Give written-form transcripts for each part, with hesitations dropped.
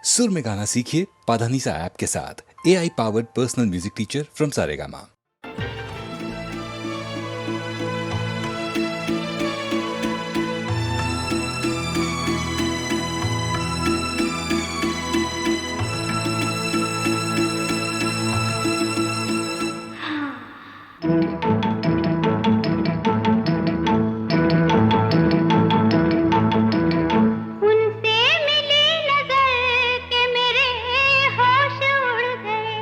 सुर में गाना सीखिए पाधानीसा ऐप के साथ। AI powered personal music teacher from Saregama. उनसे मिली नजर के मेरे होश उड़ गए।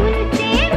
उनसे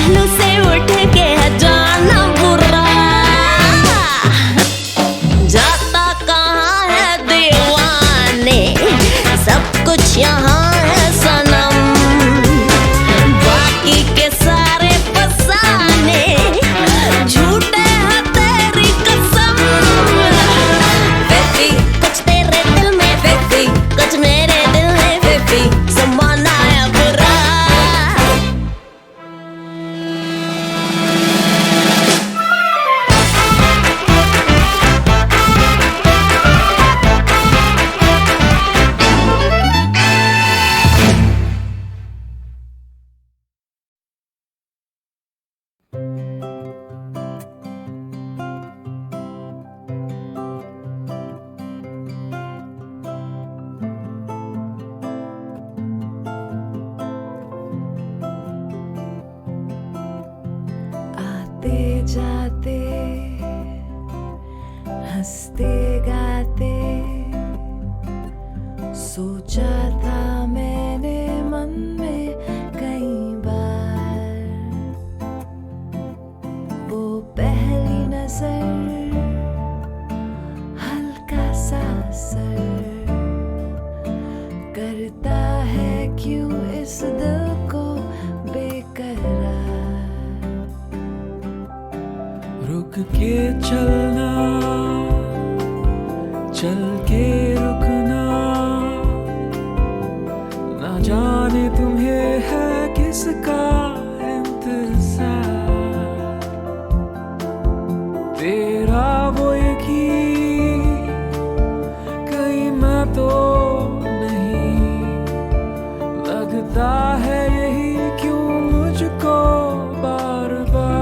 पहलू से उठ के है जाना बुरा। जाता कहाँ है दीवाने, सब कुछ यहाँ है सनम। बाकी के सारे फसाने झूठे हैं तेरी कसम। फिफ्टी कुछ तेरे दिल में, फिफ्टी कुछ मेरे दिल में, फिफ्टी समाना है बुरा। आते जाते हंसते गाते सोचा था मैंने मन में कई बार। वो पहली नजर हल्का सा असर करता है क्यों इस दिल को बेकरार। रुक के चलना, चल के रुकना, ना जाने तुम्हें है किसका इंतजार। तेरा वो यकीन कहीं मैं तो नहीं, लगता है यही क्यों मुझको बार बार।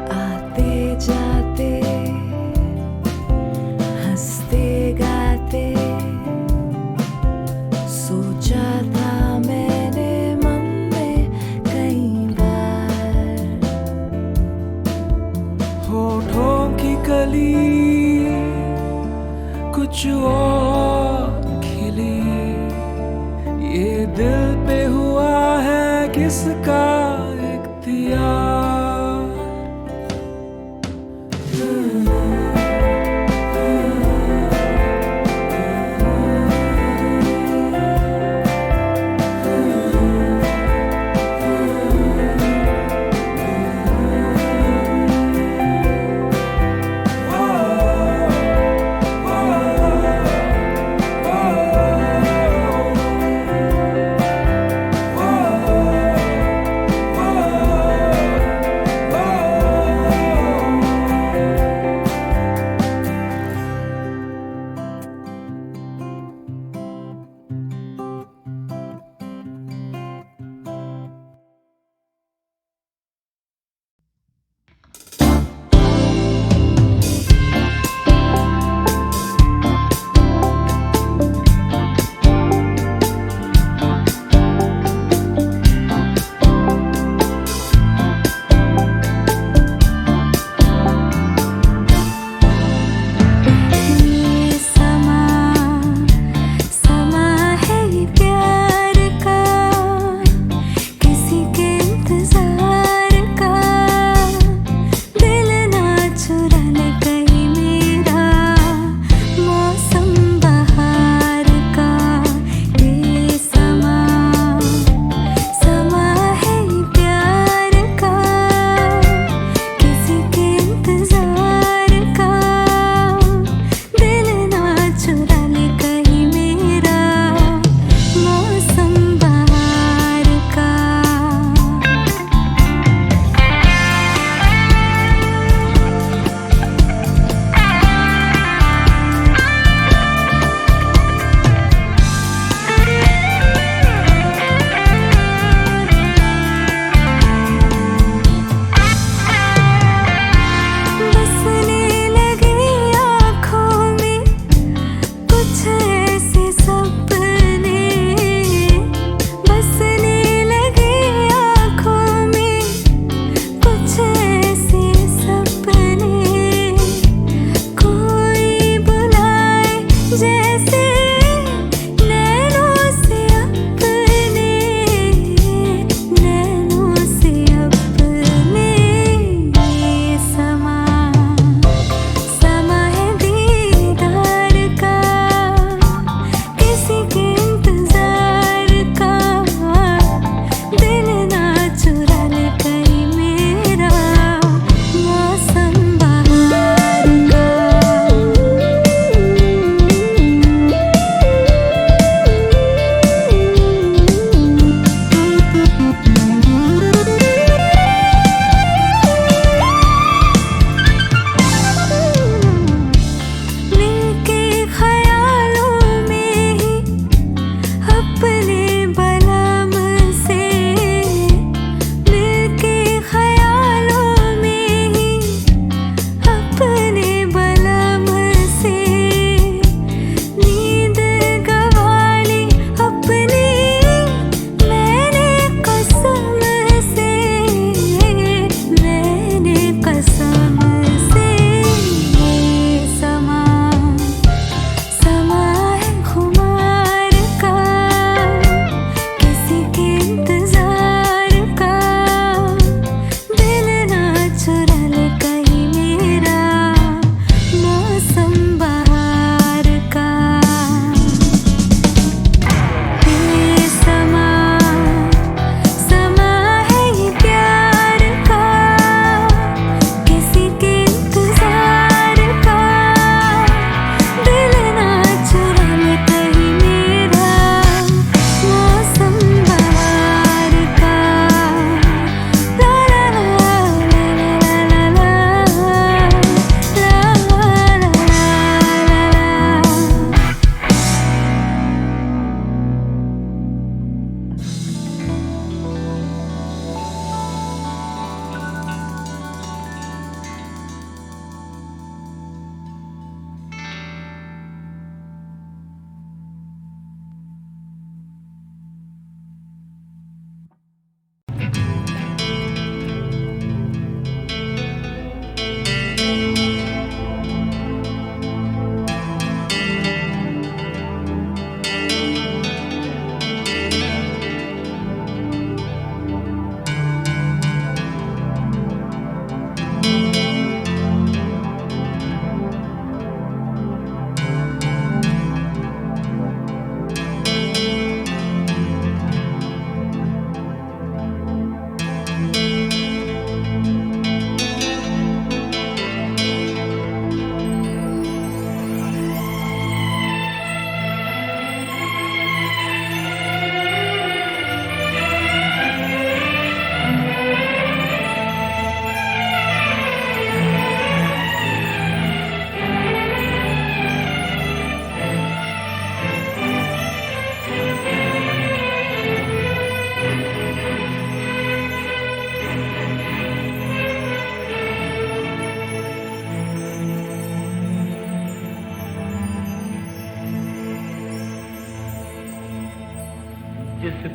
आते जाते हंसते गाते सोचा था मैंने मन में कई बार। होठों की कली कुछ और खिली, ये दिल पे हुआ है किसका इख्तियार।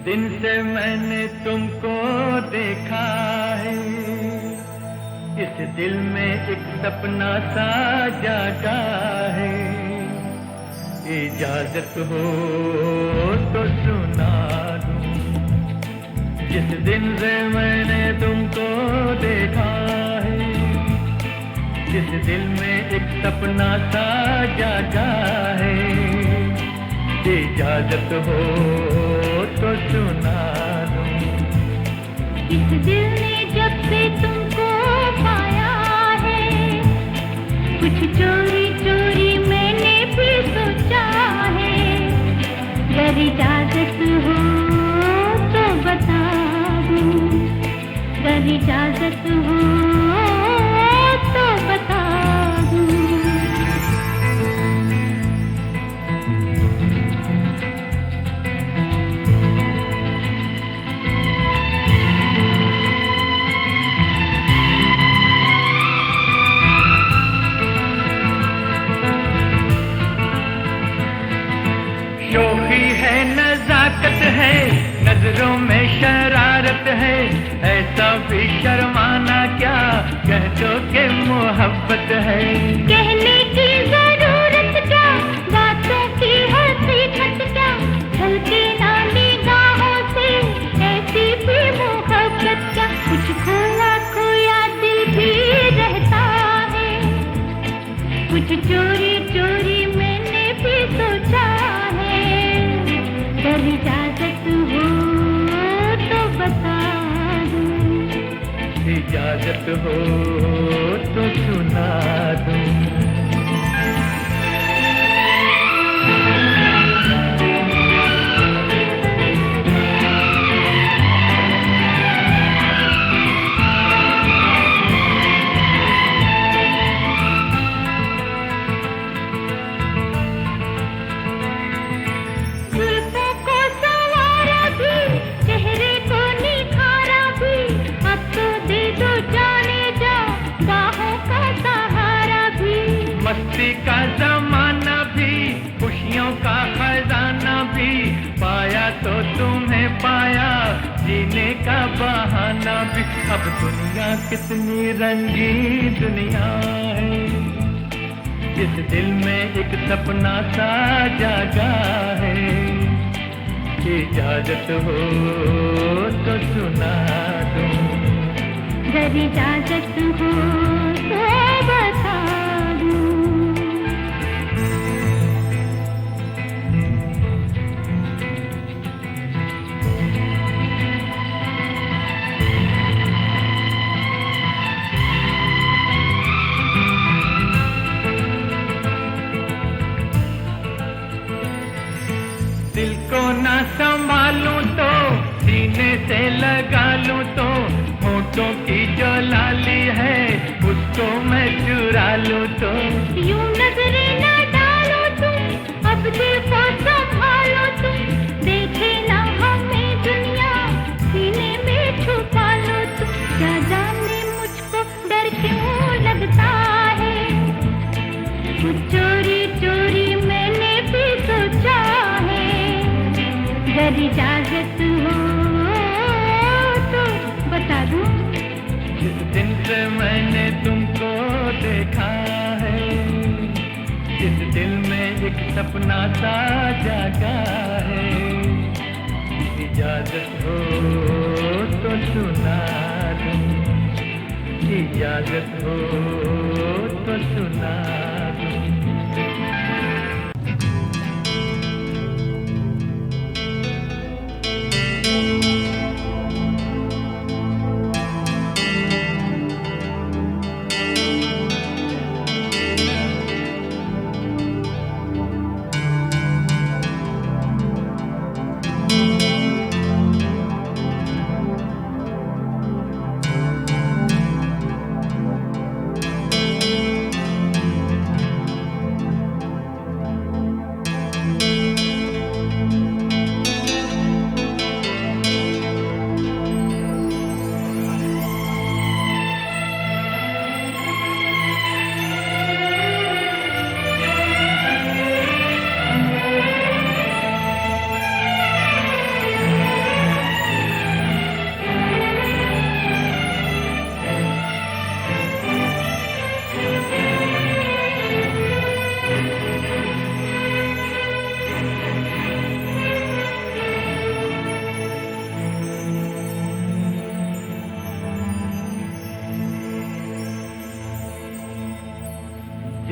दिन से मैंने तुमको देखा है, इस दिल में एक सपना सा जागा है। इजाजत हो तो सुना दूं, जिस दिन से मैंने तुमको देखा है, जिस दिल में एक सपना सा जागा है। इजाजत हो तो सुना दूं। इस दिल ने जब से तुमको पाया है, कुछ चोरी चोरी मैंने भी सोचा है। अगर इजाजत हो तो बता दूं, अगर इजाजत हो तो बता दूं। शोखी है, नजाकत है, नजरों में शरारत है, ऐसा भी शर्माना क्या, कह दो कि मोहब्बत है। कहने की जरूरत क्या, बातों की हकीकत क्या, हल्की ना निगाहों से ऐसी भी मोहब्बत क्या। कुछ खोया खोया दिल भी रहता है, कुछ चोरी चोरी मैंने भी सोचा है। अगर इजाजत हो तो बता दूं, इजाजत हो तो सुना दूं। जुल्फों को संवारा भी, चेहरे को निखारा भी, अब तो दे दो जाने जा, बाहों का सहारा भी। मस्ती का जमाना भी, खुशियों का खजाना भी, पाया तो तुम्हें पाया, जीने का बहाना भी। अब दुनिया कितनी रंगीन दुनिया है, इस दिल में एक सपना सा जागा है। इजाजत हो तो सुना दूं, अगर इजाजत हो तो बता दूं। दिल को ना संभालूं तो सीने से लगा लूं तो, होठों की जो लाली है उसको मैं चुरा लूं तो। यूं नजरें ना डालो तुम, अब दिल को संभालो तुम, देखे ना हमें दुनिया, सीने में छुपा लो तुम। क्या जाने मुझको डर क्यों लगता है, कुछ चोरी चोरी मैंने भी सोचा है। अगर इजाजत हो तो बता दूं, जिस दिन से मैंने तुमको देखा है, इस दिल में एक सपना सा जागा है। इजाजत हो तो सुना दूं, इजाजत हो तो सुना दूं।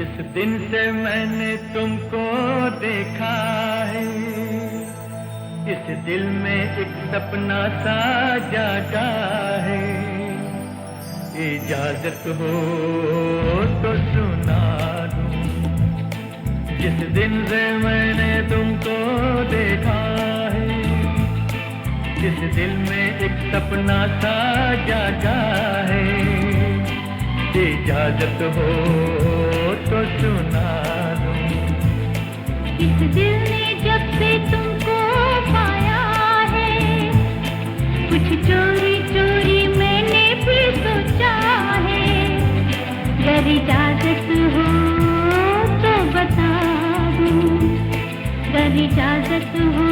जिस दिन से मैंने तुमको देखा है, इस दिल में एक सपना सा जागा है। इजाजत हो तो सुना दूं, जिस दिन से मैंने तुमको देखा है, इस दिल में एक सपना सा जागा है। इजाजत हो तो सुना दूं। इस दिल ने जब से तुमको पाया है, कुछ चोरी चोरी मैंने भी सोचा है। अगर इजाजत हो तो बता दूं, अगर इजाजत हो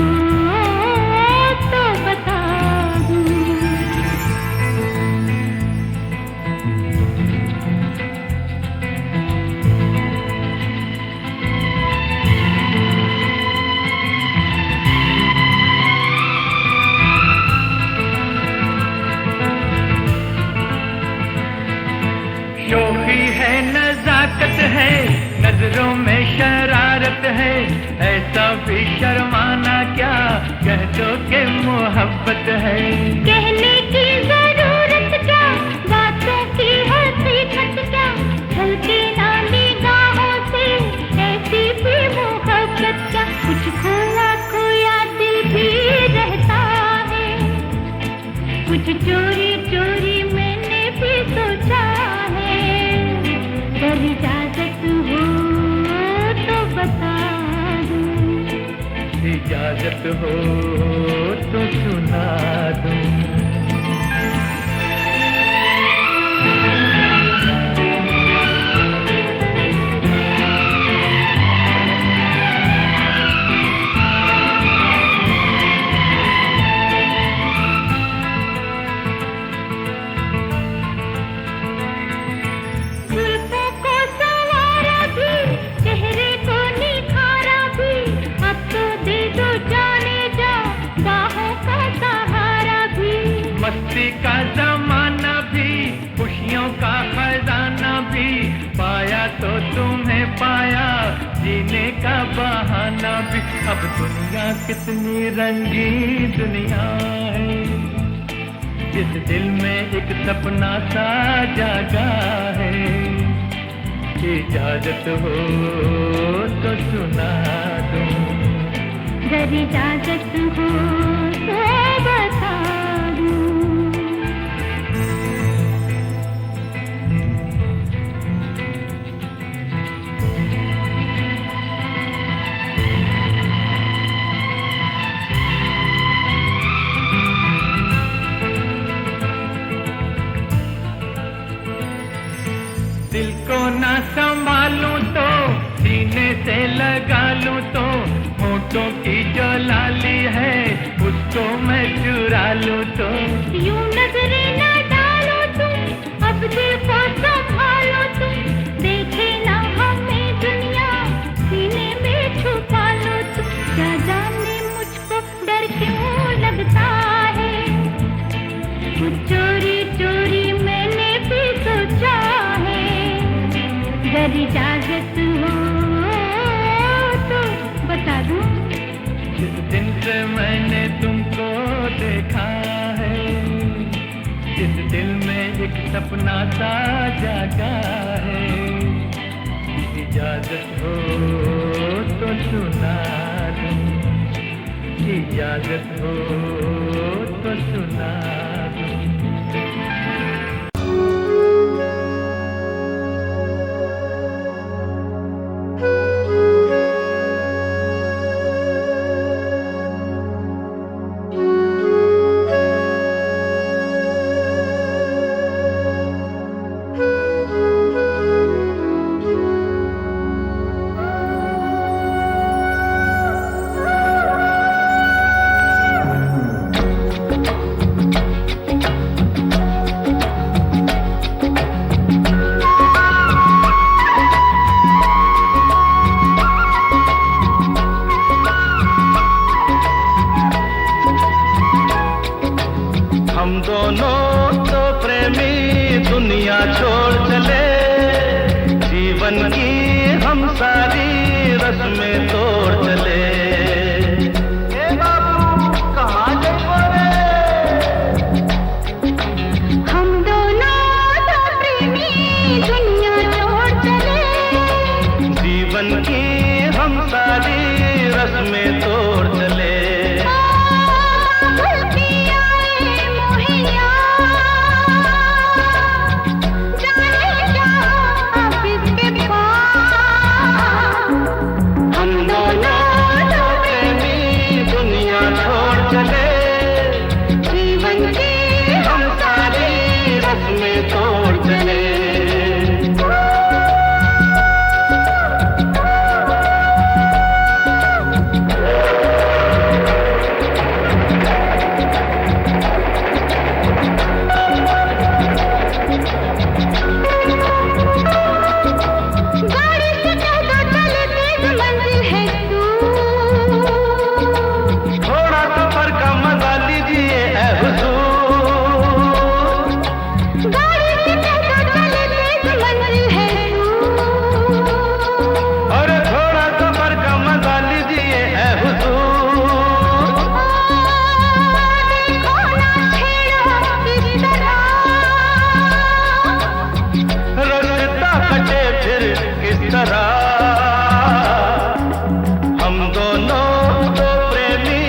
तो बता दूं। शोखी है, नजाकत है, नजरों में शरारत है। ऐसा भी शर्माना क्या, कह दो के मोहब्बत है। कहने की जरूरत क्या, बातों की हकीकत क्या, ढलके ना निगाहों से ऐसी भी मोहब्बत क्या। कुछ खोया खोया दिल भी रहता है, कुछ चोरी चोरी मैंने भी सोचा है। अगर इजाजत हो तो बता दूं, इजाजत हो तो सुना दूं। जुल्फों को संवारा भी, चेहरे को निखारा भी। अब तो दे दो जाने जा, बाहों का सहारा भी। मस्ती का जमाना भी, खुशियों का खजाना भी। पाया तो तुम्हें पाया, जीने का बहाना भी। अब दुनिया कितनी रंगी दुनिया है, इस दिल में एक सपना सा जागा है। इजाजत हो तो सुना दूं, अगर इजाजत हो तो बता दूं। दिल को ना संभालूं तो सीने से लगा लूं तो, होठों की जो लाली है उसको मैं चुरा लूं तो। यूं नजरे ना डालो तुम, अब दिल को संभालो तुम। देखे ना हमें दुनिया, सीने में छुपा लो तुम। क्या जाने मुझको डर क्यों लगता है, कुछ चोरी चोरी मैंने भी सोचा है। अगर इजाजत हो तो बता दूं, जिस दिन से मैंने तुमको देखा है, इस दिल में एक सपना सा जागा है। इजाजत हो तो सुना दूं, इजाजत हो तो सुना दूं। दुनिया छोड़ चले, जीवन की रस्में तोड़ चले। ए बाबू कहाँ जाए हम दोनों तो प्रेमी दुनिया छोड़ चले। जीवन की हम सारी रस्में तोड़ चले। हम दोनों तो प्रेमी दुनिया छोड़ चले। जीवन की हम सारी रस्में तोड़ चले। थोड़ा सफर का मजा लीजिए ऐ हुजूर। अरे थोड़ा सफर का मजा लीजिए ऐ हुजूर। रास्ता कटे फिर किस तरह। हम दोनों तो प्रेमी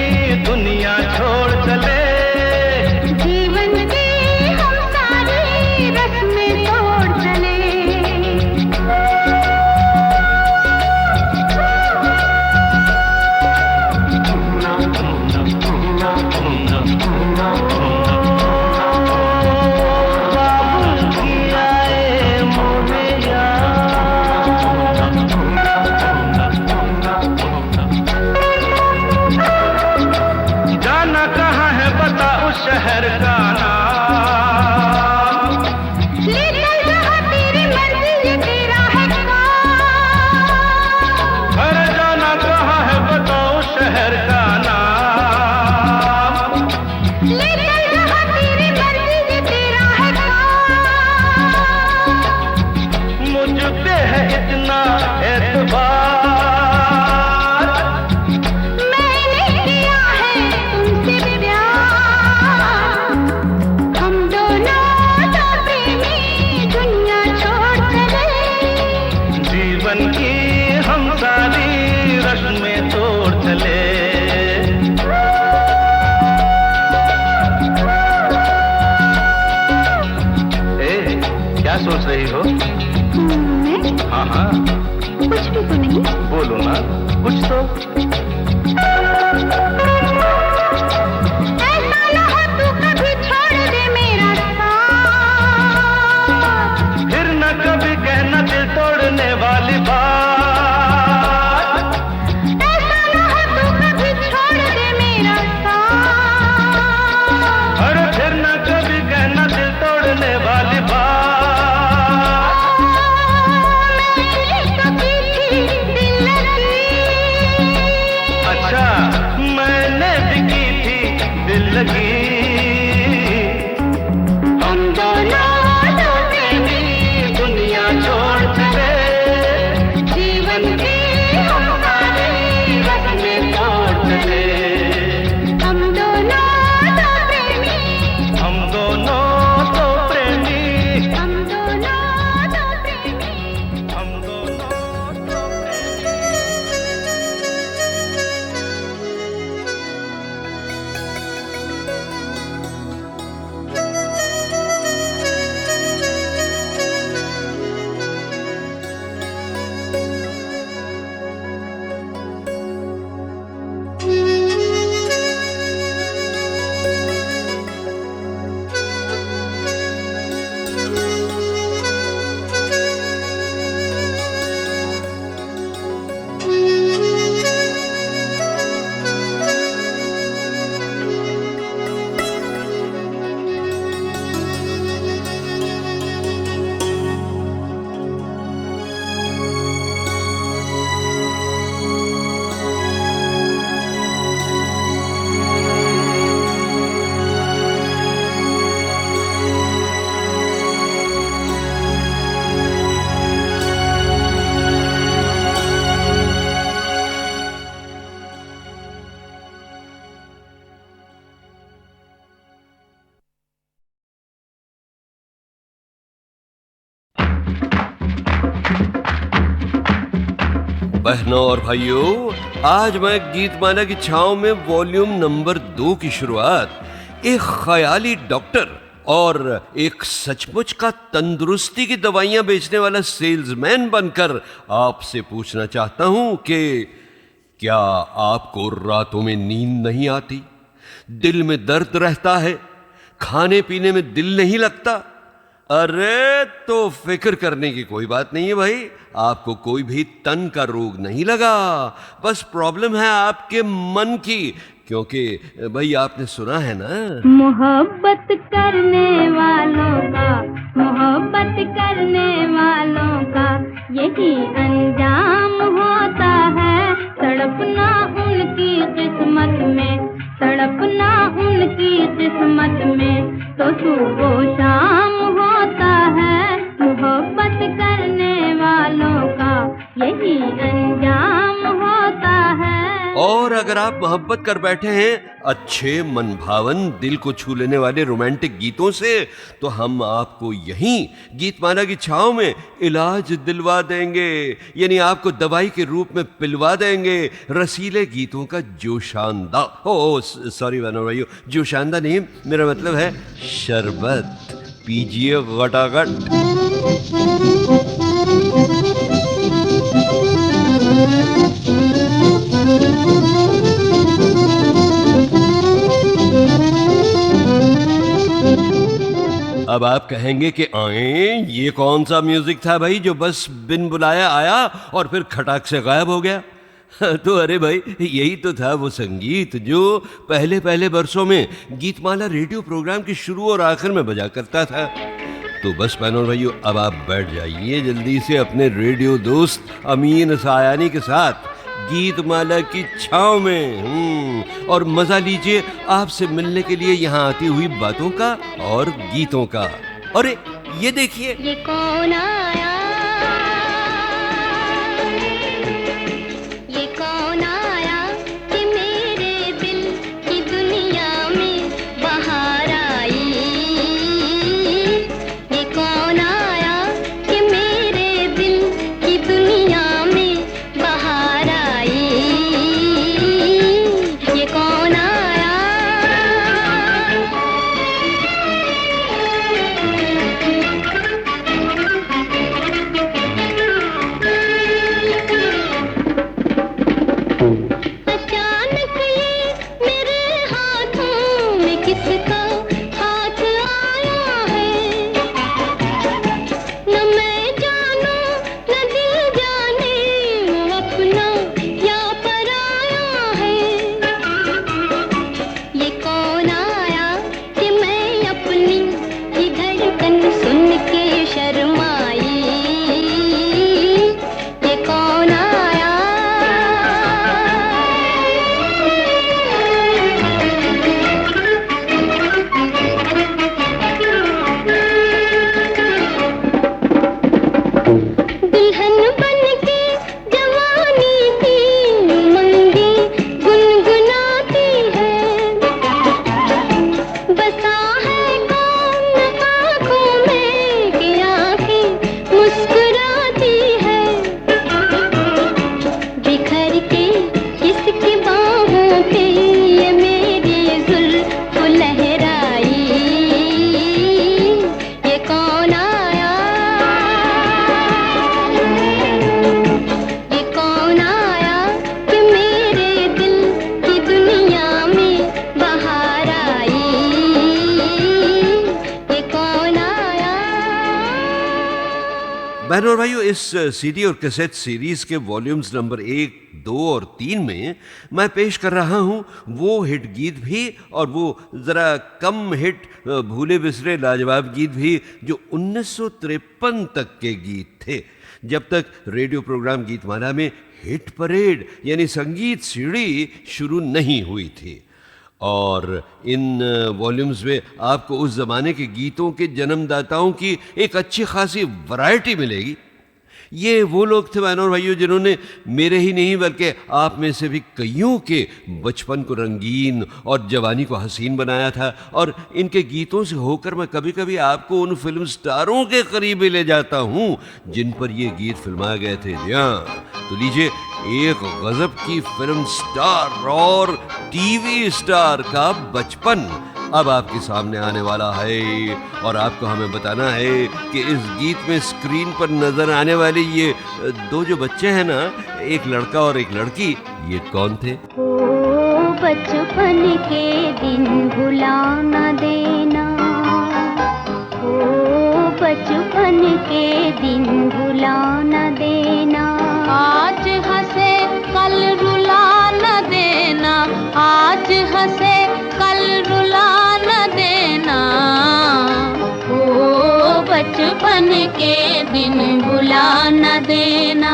दुनिया छोड़ चले। जीवन की हम सारी रस्में तोड़ चले। जाना कहाँ है बता उस शहर का नाम। ले चल जहाँ तेरी मर्जी ये तेरा है काम। अरे जाना कहाँ है बता उस शहर का नाम। ले चल जहाँ तेरी मर्जी ये तेरा है काम। मुझ पे है इतना एतबार। मैंने किया है तुमसे प्यार। हम दोनों तो प्रेमी दुनिया छोड़ चले। जीवन की हम सारी रस्में तोड़ चले। ए, क्या सोच रही हो? मैं हाँ हाँ कुछ भी तो नहीं। बोलो ना कुछ तो। ऐसा ना हो तू कभी छोड़ दे मेरा साथ। फिर न कभी कहना दिल तोड़ने वाली बात। ऐसा ना हो तू कभी छोड़ दे मेरा साथ। अरे फिर न कभी कहना दिल तोड़ने वाली बात। मैंने बहनों और भाइयों, आज मैं गीतमाला की छांव में वॉल्यूम नंबर 2 की शुरुआत एक ख्याली डॉक्टर और एक सचमुच का तंदुरुस्ती की दवाइयां बेचने वाला सेल्समैन बनकर आपसे पूछना चाहता हूं कि क्या आपको रातों में नींद नहीं आती, दिल में दर्द रहता है, खाने पीने में दिल नहीं लगता? अरे तो फिक्र करने की कोई बात नहीं है भाई, आपको कोई भी तन का रोग नहीं लगा, बस प्रॉब्लम है आपके मन की। क्योंकि भाई आपने सुना है ना, मोहब्बत करने वालों का, मोहब्बत करने वालों का यही अंजाम होता है। तड़पना उनकी किस्मत में, तड़पना उनकी किस्मत में तो सुबह शाम होता है। मोहब्बत करने वालों का यही अंजाम होता है। और अगर आप मोहब्बत कर बैठे हैं अच्छे मन भावन दिल को छू लेने वाले रोमांटिक गीतों से, तो हम आपको यहीं गीतमाला की छांव में इलाज दिलवा देंगे, यानी आपको दवाई के रूप में पिलवा देंगे रसीले गीतों का जोशानदा, सॉरी भाइयों, जोशानदा नहीं, मेरा मतलब है शरबत। पीजिए गटागट। अब आप कहेंगे कि आए, ये कौन सा म्यूजिक था भाई जो बस बिन बुलाया आया और फिर खटाक से गायब हो गया? तो अरे भाई, यही तो था वो संगीत जो पहले पहले वर्षों में गीतमाला रेडियो प्रोग्राम की शुरू और आखिर में बजा करता था। तो बस बहनों भाइयों, अब आप बैठ जाइए जल्दी से अपने रेडियो दोस्त अमीन सायानी के साथ गीतमाला की छांव में, और मजा लीजिए आपसे मिलने के लिए यहाँ आती हुई बातों का और गीतों का। अरे ये देखिए, ये कौन आया, ये कौन आया कि मेरे दिल की दुनिया में बाहर आई। ये कौन आया कि मेरे दिल की दुनिया में बाहर आई। ये कौन आया, अचानक ये मेरे हाथों में किसका हाथ आया है। न मैं जानूं न दिल जाने वो अपना या पराया है। ये कौन आया कि मैं अपनी ही धड़कन सुन के शर्माई। ये कौन आया, दुल्हन बन के जवानी की उमंगे गुनगुनाती है। बसा है कौन आँखों में कि आँखें मुस्कुराती है। बिखर के किसकी बाहों पे ये मेरी जुल्फ लहराई। ये कौन आया, ये कौन आया कि मेरे दिल की दुनिया में बाहर आई। ये कौन आया। बहनों और भाइयों, इस सीडी और कैसेट सीरीज के वॉल्यूम्स नंबर 1, 2 और 3 में मैं पेश कर रहा हूं वो हिट गीत भी और वो जरा कम हिट भूले बिसरे लाजवाब गीत भी जो 1953 तक के गीत थे, जब तक रेडियो प्रोग्राम गीतमाला में हिट परेड यानी संगीत सीढ़ी शुरू नहीं हुई थी। और इन वॉल्यूम्स में आपको उस जमाने के गीतों के जन्मदाताओं की एक अच्छी खासी वैरायटी मिलेगी। ये वो लोग थे बहनों और भाइयों जिन्होंने मेरे ही नहीं बल्कि आप में से भी कईयों के बचपन को रंगीन और जवानी को हसीन बनाया था। और इनके गीतों से होकर मैं कभी कभी आपको उन फिल्म स्टारों के करीब ले जाता हूँ जिन पर ये गीत फिल्माए गए थे। जी हाँ, तो लीजिए एक गजब की फिल्म स्टार और टीवी स्टार का बचपन अब आपके सामने आने वाला है और आपको हमें बताना है कि इस गीत में स्क्रीन पर नजर आने वाले ये दो जो बच्चे हैं ना, एक लड़का और एक लड़की, ये कौन थे? ओ बचपन के दिन भुला न देना, ओ बचपन के दिन भुला न देना, आज हंसे कल रुला न देना, आज हंसे कल रुला न देना, ओ बचपन के दिन भुला न देना।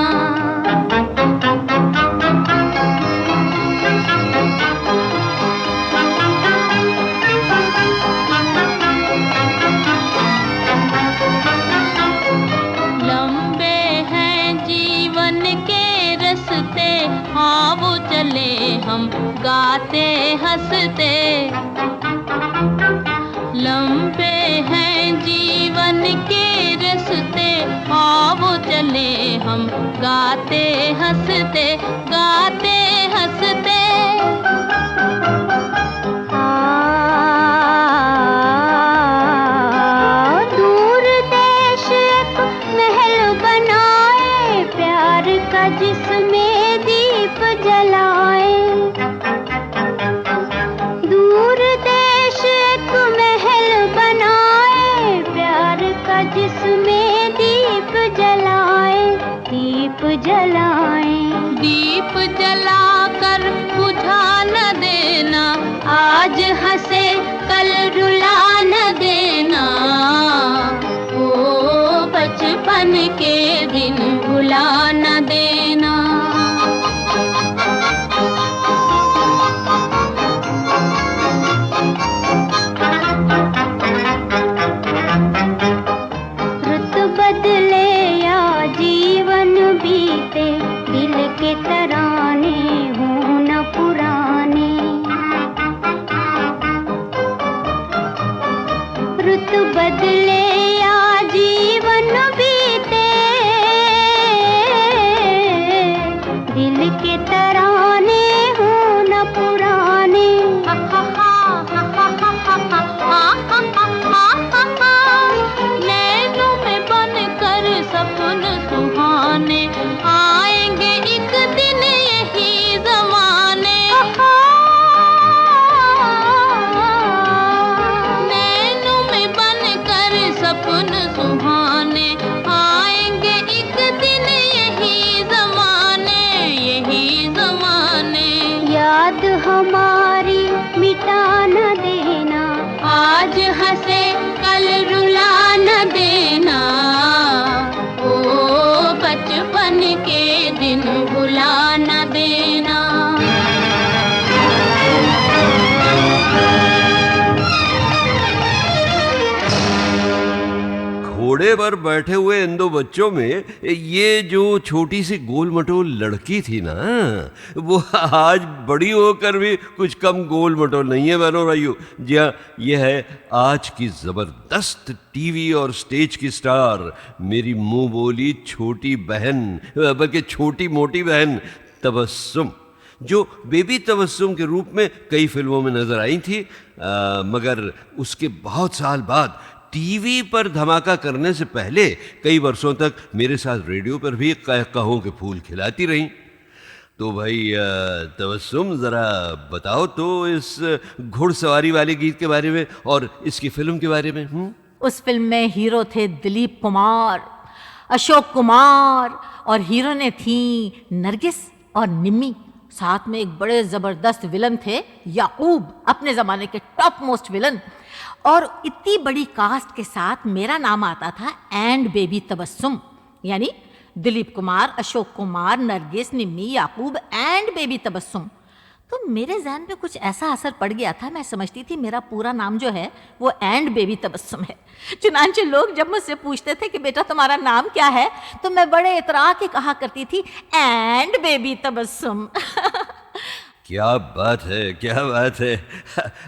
लंबे हैं जीवन के रस्ते, हाँ वो चले हम गाते हंसते, लंबे हैं जीवन के रस्ते, हाँ वो चले हम गाते हंसते, गाते हंसते। दूर देश एक महल बनाए, प्यार का जिसमें दीप जलाए, दूर देश एक महल बनाए, प्यार का जिसमें दीप जलाए, दीप जलाए, दीप जलाकर बुझा न देना, आज हंसे कल रुला न देना, ओ बचपन के दिन भुला न देना। रुत बदले या जीवन बीते, दिल के तराने हों न पुराने, रुत बदले या जीवन बीते, दिल के तराने हों न पुराने। नैनों में बनकर सपन सुहाने, आएंगे एक दिन यही ज़माने, नैनों में बनकर सपन सुहाने, आएंगे एक दिन यही ज़माने, यही ज़माने। याद हमारी मिटा न देना, आज हंसे कल रुला न देना, ओ बचपन के दिन भुला न देना। घोड़े पर बैठे हुए इन दो बच्चों में ये जो छोटी सी गोल मटोल लड़की थी ना, वो आज बड़ी होकर भी कुछ कम गोल मटोल नहीं है बहनों भाइयों। जी हाँ, ये है आज की जबरदस्त टीवी और स्टेज की स्टार, मेरी मुंह बोली छोटी बहन, बल्कि छोटी मोटी बहन तबस्सुम, जो बेबी तबस्सुम के रूप में कई फिल्मों में नजर आई थी, मगर उसके बहुत साल बाद टीवी पर धमाका करने से पहले कई वर्षों तक मेरे साथ रेडियो पर भी कहों के फूल खिलाती रहीं। तो भाई तबस्सुम, जरा बताओ तो इस घुड़सवारी वाले गीत के बारे में और इसकी फिल्म के बारे में। उस फिल्म में हीरो थे दिलीप कुमार, अशोक कुमार, और हीरोइनें थी नरगिस और निम्मी। साथ में एक बड़े जबरदस्त विलन थे याकूब, अपने जमाने के टॉप मोस्ट विलन। और इतनी बड़ी कास्ट के साथ मेरा नाम आता था एंड बेबी तबस्सुम, यानी दिलीप कुमार, अशोक कुमार, नरगिस, निम्मी, याकूब एंड बेबी तबस्सुम। तो मेरे जहन पे कुछ ऐसा असर पड़ गया था, मैं समझती थी मेरा पूरा नाम जो है वो एंड बेबी तबस्सुम है। चुनांचे लोग जब मुझसे पूछते थे कि बेटा तुम्हारा नाम क्या है, तो मैं बड़े इतरा के कहा करती थी एंड बेबी तबस्सुम। क्या बात है, क्या बात है।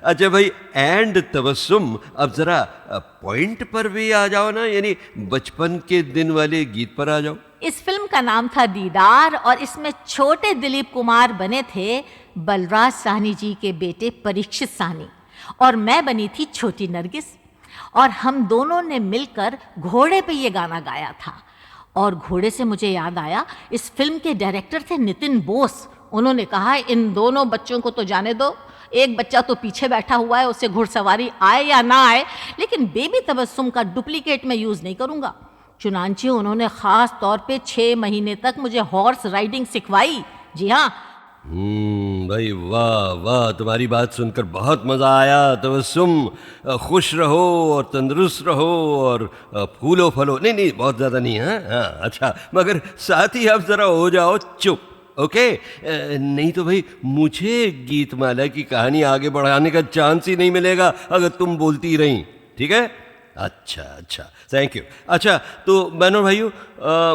अच्छा भाई, एंड तबस्सुम, अब जरा पॉइंट पर भी आ जाओ ना, यानी बचपन के दिन वाले गीत पर आ जाओ। इस फिल्म का नाम था दीदार और इसमें छोटे दिलीप कुमार बने थे बलराज साहनी जी के बेटे परीक्षित साहनी और मैं बनी थी छोटी नरगिस। और हम दोनों ने मिलकर घोड़े पे ये गाना गाया था। और घोड़े से मुझे याद आया, इस फिल्म के डायरेक्टर थे नितिन बोस। उन्होंने कहा इन दोनों बच्चों को तो जाने दो, एक बच्चा तो पीछे बैठा हुआ है, उससे घुड़सवारी आए या ना आए, लेकिन बेबी तबस्सुम का डुप्लीकेट मैं यूज़ नहीं करूँगा। चुनांचे उन्होंने ख़ास तौर पे 6 महीने तक मुझे हॉर्स राइडिंग सिखवाई। जी हाँ। भाई वाह वाह, तुम्हारी बात सुनकर बहुत मज़ा आया। तबस्सुम, खुश रहो और तंदुरुस्त रहो और फूलो फलो। नहीं, बहुत ज़्यादा नहीं है। हाँ अच्छा, मगर साथ ही आप ज़रा हो जाओ चुप, ओके? नहीं तो भाई मुझे गीतमाला की कहानी आगे बढ़ाने का चांस ही नहीं मिलेगा अगर तुम बोलती रहीं, ठीक है? अच्छा, थैंक यू। अच्छा तो बहनों भाइयों,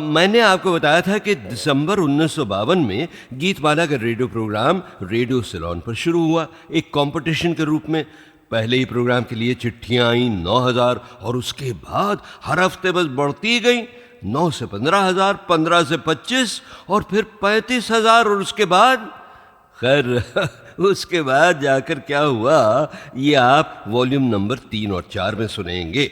मैंने आपको बताया था कि दिसंबर 1952 में गीतमाला का रेडियो प्रोग्राम रेडियो सिलोन पर शुरू हुआ, एक कंपटीशन के रूप में। पहले ही प्रोग्राम के लिए चिट्ठियाँ आईं 9000 और उसके बाद हर हफ्ते बस बढ़ती गई। 9 से 15,000, 15 से 25 और फिर 35,000 और उसके बाद खैर उसके बाद जाकर क्या हुआ ये आप वॉल्यूम नंबर 3 और 4 में सुनेंगे।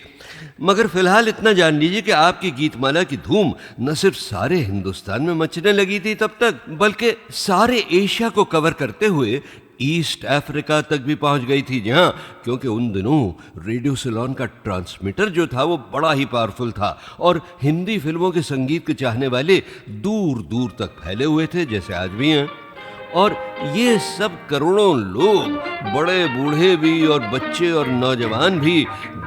मगर फिलहाल इतना जान लीजिए कि आपकी गीतमाला की धूम न सिर्फ सारे हिंदुस्तान में मचने लगी थी तब तक, बल्कि सारे एशिया को कवर करते हुए ईस्ट अफ्रीका तक भी पहुंच गई थी। जहां क्योंकि उन दिनों रेडियो सिलोन का ट्रांसमीटर जो था वो बड़ा ही पावरफुल था और हिंदी फिल्मों के संगीत के चाहने वाले दूर दूर तक फैले हुए थे, जैसे आज भी हैं। और ये सब करोड़ों लोग, बड़े बूढ़े भी और बच्चे और नौजवान भी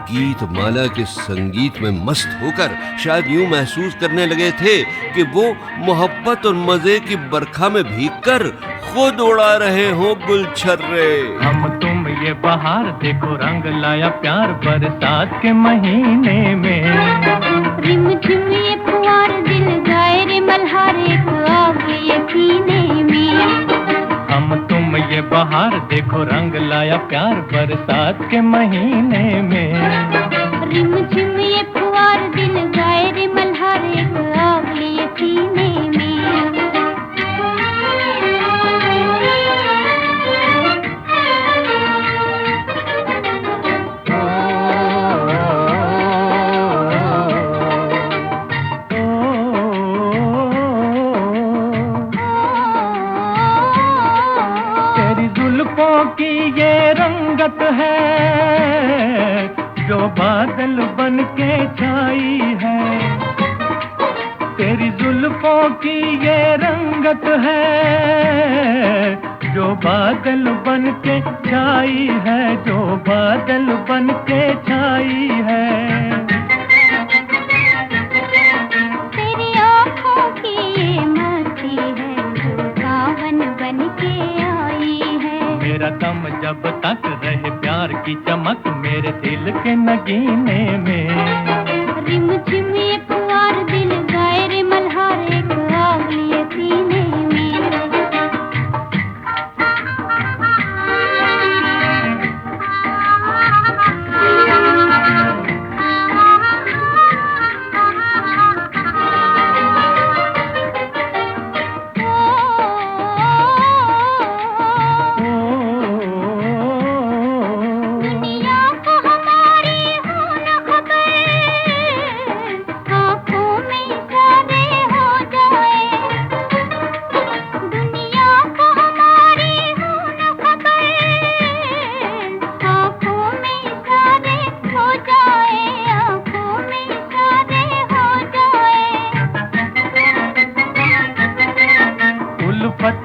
गीतमाला के संगीत में मस्त होकर शायद यूं महसूस करने लगे थे कि वो मोहब्बत और मजे की बरखा में भीगकर खुद उड़ा रहे हों गुलछर्रे। हम तुम ये बहार देखो रंग लाया प्यार बरसात के महीने में। रिम झिम ये फुहार दिल गाए रे मल्हार एक आग ये सीने में। हम तुम ये बहार देखो रंग लाया प्यार बरसात के महीने में। रिम झिम ये फुहार दिल गाए रे मल्हार एक आग ये सीने में। की ये रंगत है जो बादल बन के छाई है। तेरी जुल्फों की ये रंगत है जो बादल बन के छाई है, जो बादल बन के छाई है। तेरी आँखों की ये मस्ती है जो सावन बन के आई है। मेरा दम जब तक रहे प्यार की चमक मेरे दिल के नगीने में। रिम झिम ये फुहार दिल गाए रे मल्हार एक आग लिए सीने में।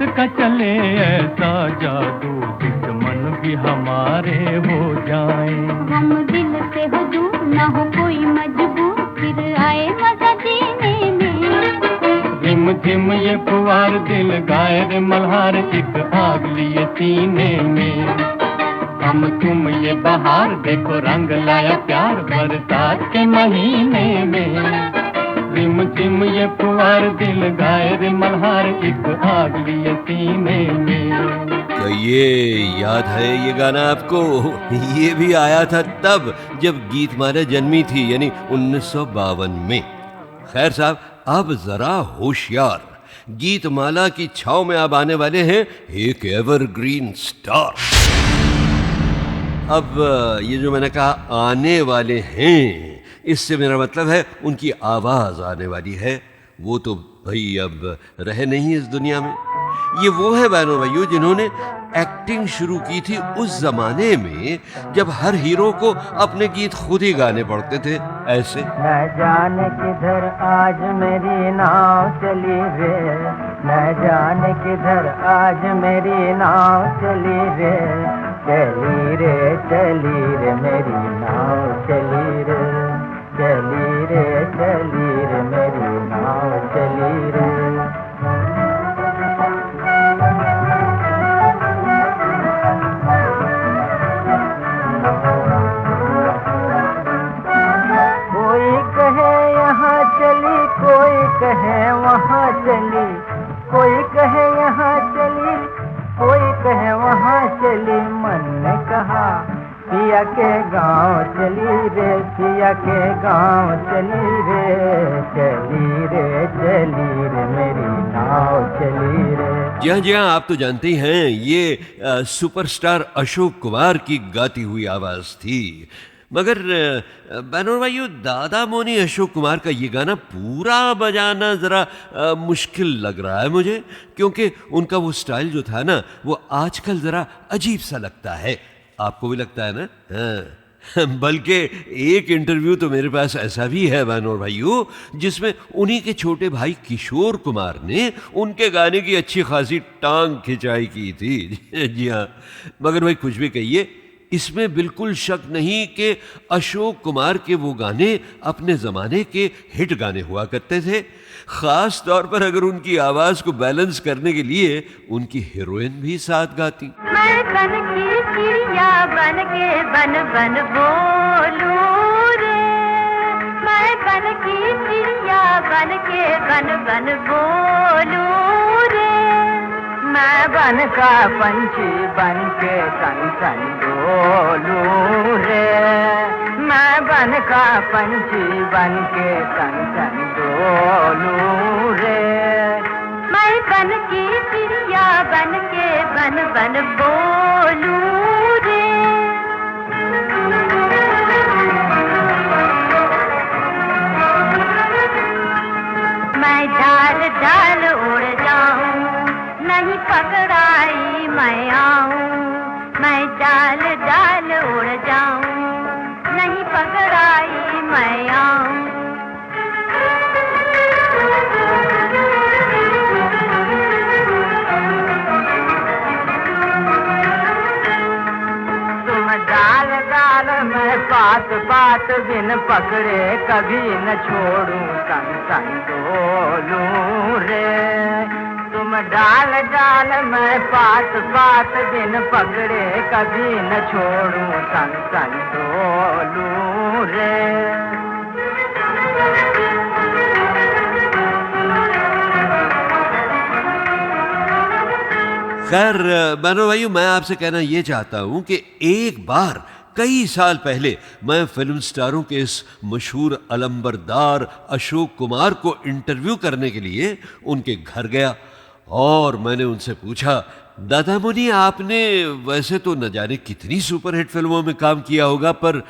का चले ऐसा जादू दुश्मन भी हमारे हो जाए। हम दिल से हो दूर न हो कोई मजबूर फिर आए मजा जीने में। झिम झिम ये फुहार दिल गाए रे मल्हार एक आग लिए सीने में। हम तुम ये बहार देखो रंग लाया प्यार बरसात के महीने में। रिम झिम ये फुहार दिल गाए रे मल्हार एक आग लिए सीने में। तो ये याद है ये गाना आपको? ये भी आया था तब जब गीतमाला जन्मी थी, यानी 1952 में। खैर साहब, अब जरा होशियार, गीतमाला की छाव में अब आने वाले हैं एक एवरग्रीन स्टार। अब ये जो मैंने कहा आने वाले हैं, इससे मेरा मतलब है उनकी आवाज आने वाली है। वो तो भाई अब रहे नहीं इस दुनिया में। ये वो है बहनों भाइयों जिन्होंने एक्टिंग शुरू की थी उस जमाने में जब हर हीरो को अपने गीत खुद ही गाने पड़ते थे। ऐसे न जाने किधर आज मेरी नाव चली रे, न जाने किधर आज मेरी नाव चली रे, चली रे मेरी नाव चली रे, चली रे मेरी नाव चली रे। कोई कहे वहाँ चली, कोई कहे यहाँ चली, कोई कहे वहाँ चली, मन ने कहा पिया के गाँव चली रे, पिया के गाँव चली रे मेरी नाव चली रे। जी हाँ, आप तो जानते हैं ये सुपरस्टार अशोक कुमार की गाती हुई आवाज थी। मगर बहनों भाइयों, दादा मोनी अशोक कुमार का ये गाना पूरा बजाना ज़रा मुश्किल लग रहा है मुझे, क्योंकि उनका वो स्टाइल जो था ना, वो आजकल ज़रा अजीब सा लगता है। आपको भी लगता है ना? हाँ। बल्कि एक इंटरव्यू तो मेरे पास ऐसा भी है बहनों भाइयों, जिसमें उन्हीं के छोटे भाई किशोर कुमार ने उनके गाने की अच्छी खासी टांग खिंचाई की थी। जी हाँ, मगर भाई कुछ भी कहिए, इसमें बिल्कुल शक नहीं कि अशोक कुमार के वो गाने अपने ज़माने के हिट गाने हुआ करते थे। ख़ास तौर पर अगर उनकी आवाज़ को बैलेंस करने के लिए उनकी हीरोइन भी साथ गाती। मैं बन की चिड़िया बन के बन बन बोलूं रे, मैं बन की चिड़िया बन के बन बन बोलूं रे, मैं बन का पंछी बन के सन सन डोलूं रे, मैं बन का पंछी बन के सन सन डोलूं रे, मैं बन की चिड़िया बन के बन बन बोलूं रे। मैं डाल डाल उड़ जाऊं, नहीं पकड़ाई मैं आऊं, मैं डाल डाल उड़ जाऊं, नहीं पकड़ाई मैं आऊं। तुम डाल डाल मैं पात पात बिन पकड़े कभी न छोड़ूं, सन सन डोलूं रे, तुम डाल डाल मैं पात पात बिन पकड़े कभी न छोड़ूं, सन सन डोलूं रे। खैर बहनों भाइयों, मैं आपसे कहना ये चाहता हूं कि एक बार कई साल पहले मैं फिल्म स्टारों के इस मशहूर अलंबरदार अशोक कुमार को इंटरव्यू करने के लिए उनके घर गया और मैंने उनसे पूछा, दादा मुनि आपने वैसे तो न जाने कितनी सुपरहिट फिल्मों में काम किया होगा, पर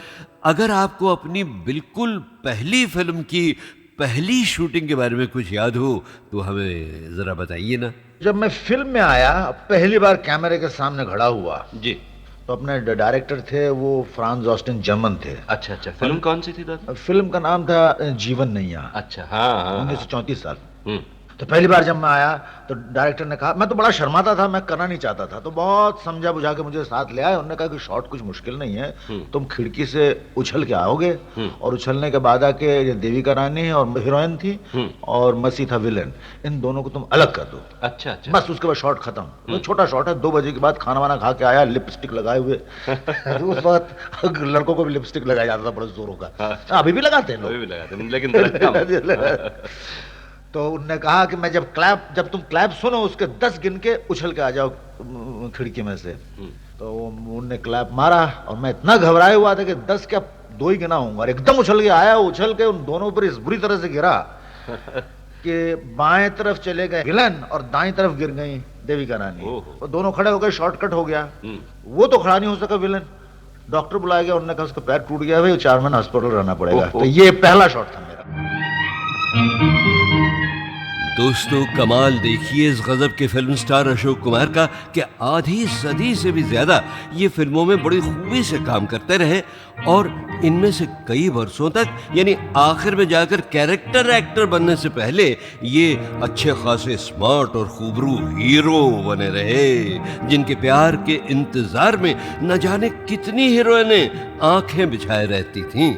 अगर आपको अपनी बिल्कुल पहली फिल्म की पहली शूटिंग के बारे में कुछ याद हो तो हमें जरा बताइए ना। जब मैं फिल्म में आया, पहली बार कैमरे के सामने खड़ा हुआ जी, तो अपने डायरेक्टर थे वो फ्रांस ऑस्टिन जर्मन थे। अच्छा अच्छा, फिल्म कौन सी थी दादा? फिल्म का नाम था जीवन नैया। अच्छा, हाँ, 1934 साल। तो पहली बार जब मैं आया तो डायरेक्टर ने कहा, मैं तो बड़ा शर्माता था, मैं करना नहीं चाहता था, तो बहुत समझा बुझा के मुझे साथ ले आए। उन्होंने कहा कि शॉट कुछ मुश्किल नहीं है, तुम खिड़की से उछल के आओगे और उछलने के बाद आके देविका रानी और हीरोइन थी और मसी था विलेन, इन दोनों को तुम अलग कर दो। अच्छा अच्छा, बस उसके बाद शॉट खत्म। तो छोटा शॉट है, 2 बजे के बाद खाना वाना खा के आया, लिपस्टिक लगाए हुए। उस वक्त लड़कों को भी लिपस्टिक लगाया जाता था बड़े जोरों का, अभी भी लगाते हैं लोग, लेकिन तो उनने कहा कि मैं जब तुम क्लैप सुनो उसके 10 गिन के उछल के आ जाओ खिड़की में से। तो उनने क्लैप मारा और मैं इतना घबराया हुआ था कि 10 क्या 2 ही गिना हूँ, और एकदम उछल के आया, उछल के उन दोनों पर इस बुरी तरह से गिरा कि बाएं तरफ चले गए विलन और दाएं तरफ गिर गई देविका रानी। वो दोनों खड़े हो गए, शॉर्टकट हो गया। वो तो खड़ा नहीं हो सका विलन, डॉक्टर बुलाया गया, उन्होंने कहा उसका पैर टूट गया भाई, 4 महीने हॉस्पिटल रहना पड़ेगा। तो ये पहला शॉट था मेरा। दोस्तों, कमाल देखिए इस गजब के फिल्म स्टार अशोक कुमार का कि आधी सदी से भी ज्यादा ये फिल्मों में बड़ी खूबी से काम करते रहे और इनमें से कई वर्षों तक, यानी आखिर में जाकर कैरेक्टर एक्टर बनने से पहले ये अच्छे खासे स्मार्ट और खूबरू हीरो बने रहे, जिनके प्यार के इंतजार में न जाने कितनी हीरोइनें आंखें बिछाए रहती थीं।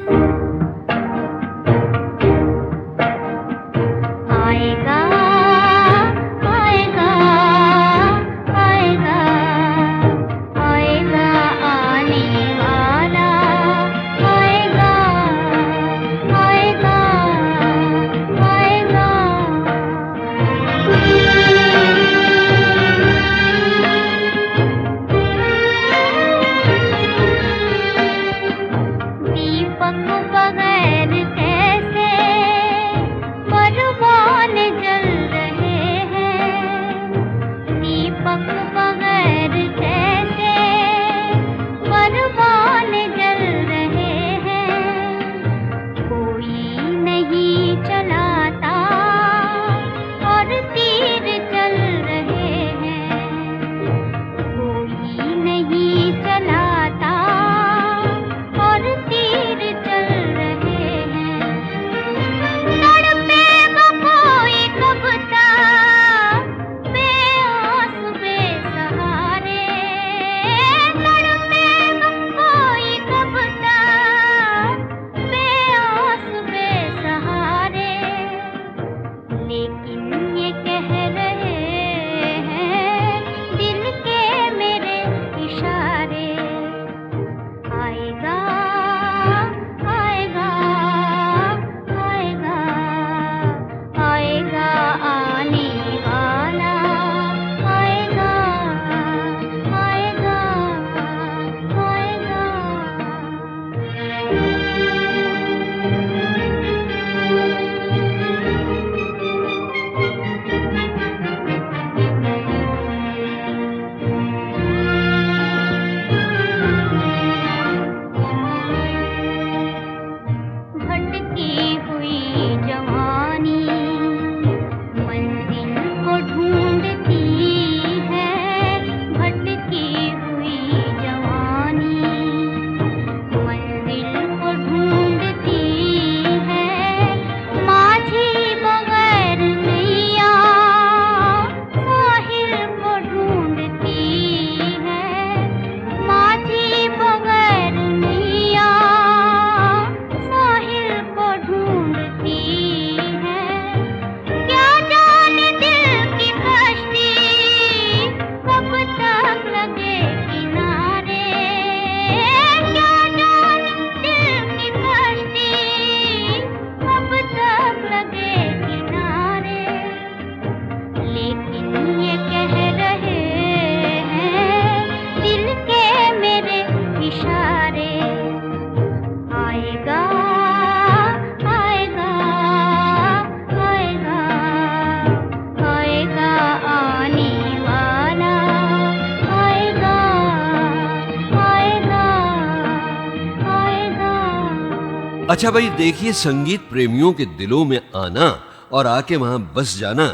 अच्छा भाई देखिए, संगीत प्रेमियों के दिलों में आना और आके वहां बस जाना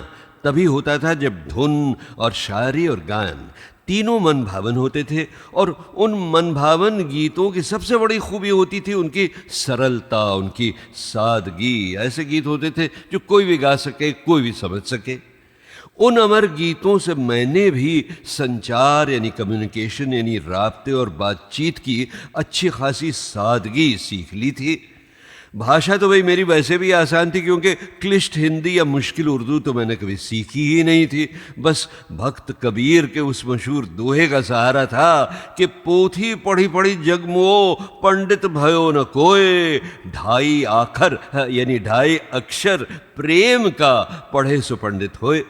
तभी होता था जब धुन और शायरी और गायन तीनों मन भावन होते थे। और उन मन भावन गीतों की सबसे बड़ी खूबी होती थी उनकी सरलता, उनकी सादगी। ऐसे गीत होते थे जो कोई भी गा सके, कोई भी समझ सके। उन अमर गीतों से मैंने भी संचार यानी कम्युनिकेशन यानी राब्ते और बातचीत की अच्छी खासी सादगी सीख ली थी। भाषा तो भाई मेरी वैसे भी आसान थी, क्योंकि क्लिष्ट हिंदी या मुश्किल उर्दू तो मैंने कभी सीखी ही नहीं थी। बस भक्त कबीर के उस मशहूर दोहे का सहारा था कि पोथी पढ़ी पढ़ी जगमो पंडित भयो न कोय, ढाई आखर यानी ढाई अक्षर प्रेम का पढ़े सो पंडित होए।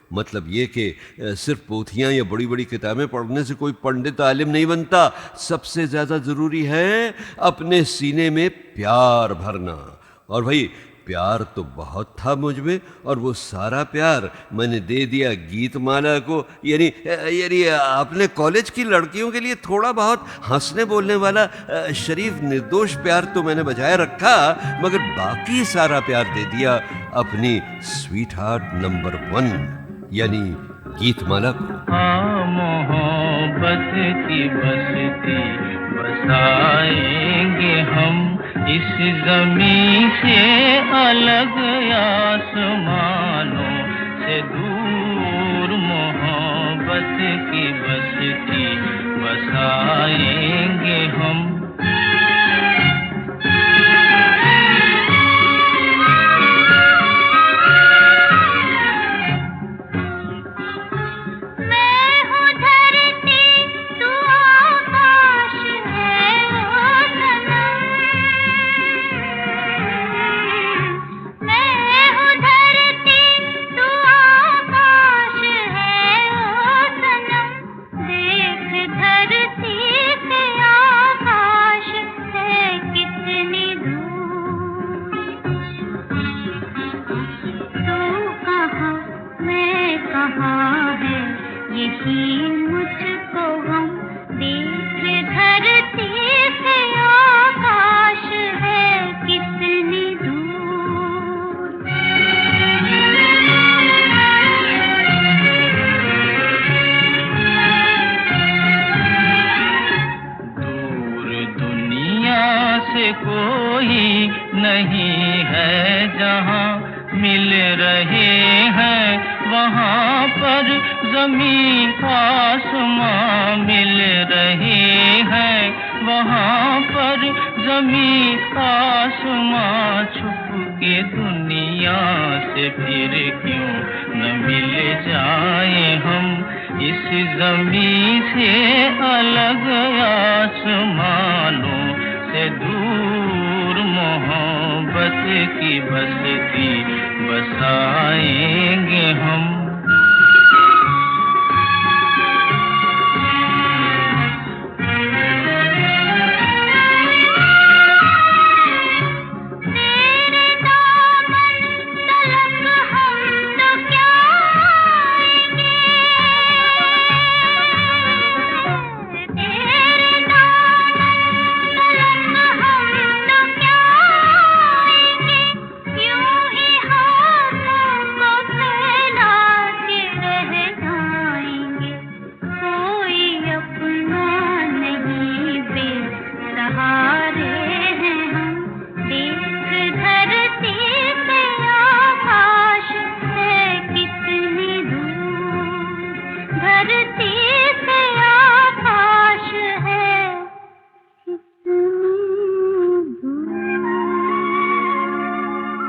मतलब ये कि सिर्फ पोथियाँ या बड़ी बड़ी किताबें पढ़ने से कोई पंडित आलिम नहीं बनता। सबसे ज़्यादा ज़रूरी है अपने सीने में प्यार भरना। और भाई प्यार तो बहुत था मुझ में, और वो सारा प्यार मैंने दे दिया गीतमाला को। यानी आपने कॉलेज की लड़कियों के लिए थोड़ा बहुत हंसने बोलने वाला शरीफ निर्दोष प्यार तो मैंने बचाए रखा, मगर बाकी सारा प्यार दे दिया अपनी स्वीट हार्ट नंबर 1 यानी गीतमाला को। हाँ, मोहब्बत की बस्ती बसाएंगे हम इस ज़मीं से अलग आसमानों से दूर। मोहब्बत की बस्ती बसाएंगे हम।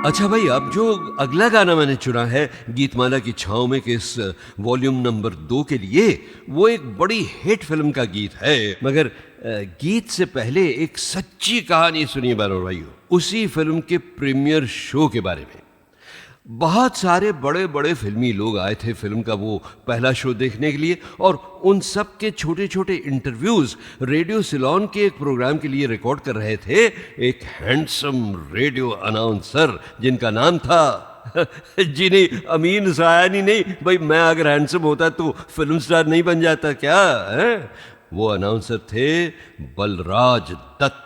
अच्छा भाई, अब जो अगला गाना मैंने चुना है गीतमाला की छाँव में के इस वॉल्यूम नंबर 2 के लिए, वो एक बड़ी हिट फिल्म का गीत है। मगर गीत से पहले एक सच्ची कहानी सुनिए बानर भाइयों, उसी फिल्म के प्रीमियर शो के बारे में। बहुत सारे बड़े बड़े फिल्मी लोग आए थे फिल्म का वो पहला शो देखने के लिए, और उन सब के छोटे छोटे इंटरव्यूज रेडियो सिलोन के एक प्रोग्राम के लिए रिकॉर्ड कर रहे थे एक हैंडसम रेडियो अनाउंसर जिनका नाम था जी नहीं, अमीन सायानी नहीं भाई, मैं अगर हैंडसम होता तो फिल्म स्टार नहीं बन जाता क्या है? वो अनाउंसर थे बलराज दत्त।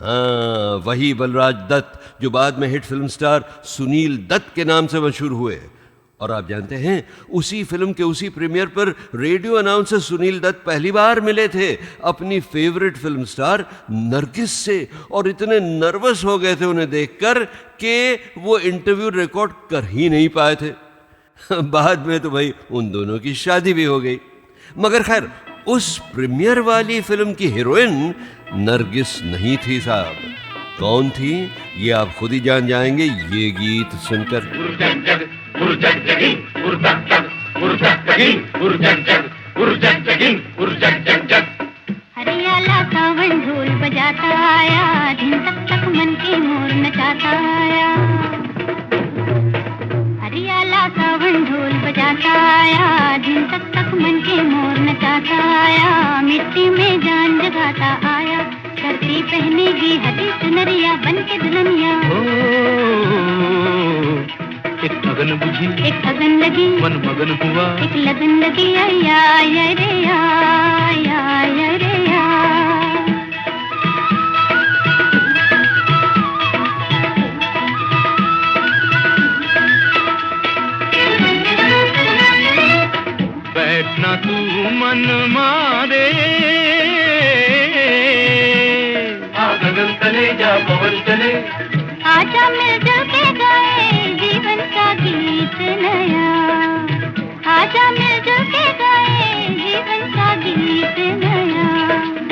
हाँ, वही बलराज दत्त जो बाद में hit film star Sunil Dutt के नाम से मशहूर हुए। और आप जानते हैं, उसी फिल्म के उसी प्रीमियर पर रेडियो अनाउंसर सुनील दत्त पहली बार मिले थे अपनी फेवरेट फिल्म स्टार नरगिस से, और इतने नर्वस हो गए थे उन्हें देखकर कि वो इंटरव्यू रिकॉर्ड कर ही नहीं पाए थे। बाद में तो भाई उन दोनों की शादी भी हो गई। मगर खैर, उस प्रीमियर वाली फिल्म की हीरोइन नरगिस नहीं थी साहब। कौन थी ये आप खुद ही जान जाएंगे ये गीत सुनकर। हरियाला सावन ढोल बजाता आया, दिन तक तक मन के मोर नचाता आया। हरियाला सावन ढोल बजाता आया, दिन तक तक मन के मोर नचाता आया। मिट्टी में जान जगाता आया, धरती पहनेगी हरी चुनरिया बन के दुल्हनिया। अगन बुझी, एक अगन लगी, मन मगन हुआ, एक लगन लगी, या रे या रे या। बैठना तू मन मारे, गगन तले जा पवन चले, आजा मिलजुल के गाए जीवन का गीत नया, आजा मिलजुल के गाए जीवन का गीत नया।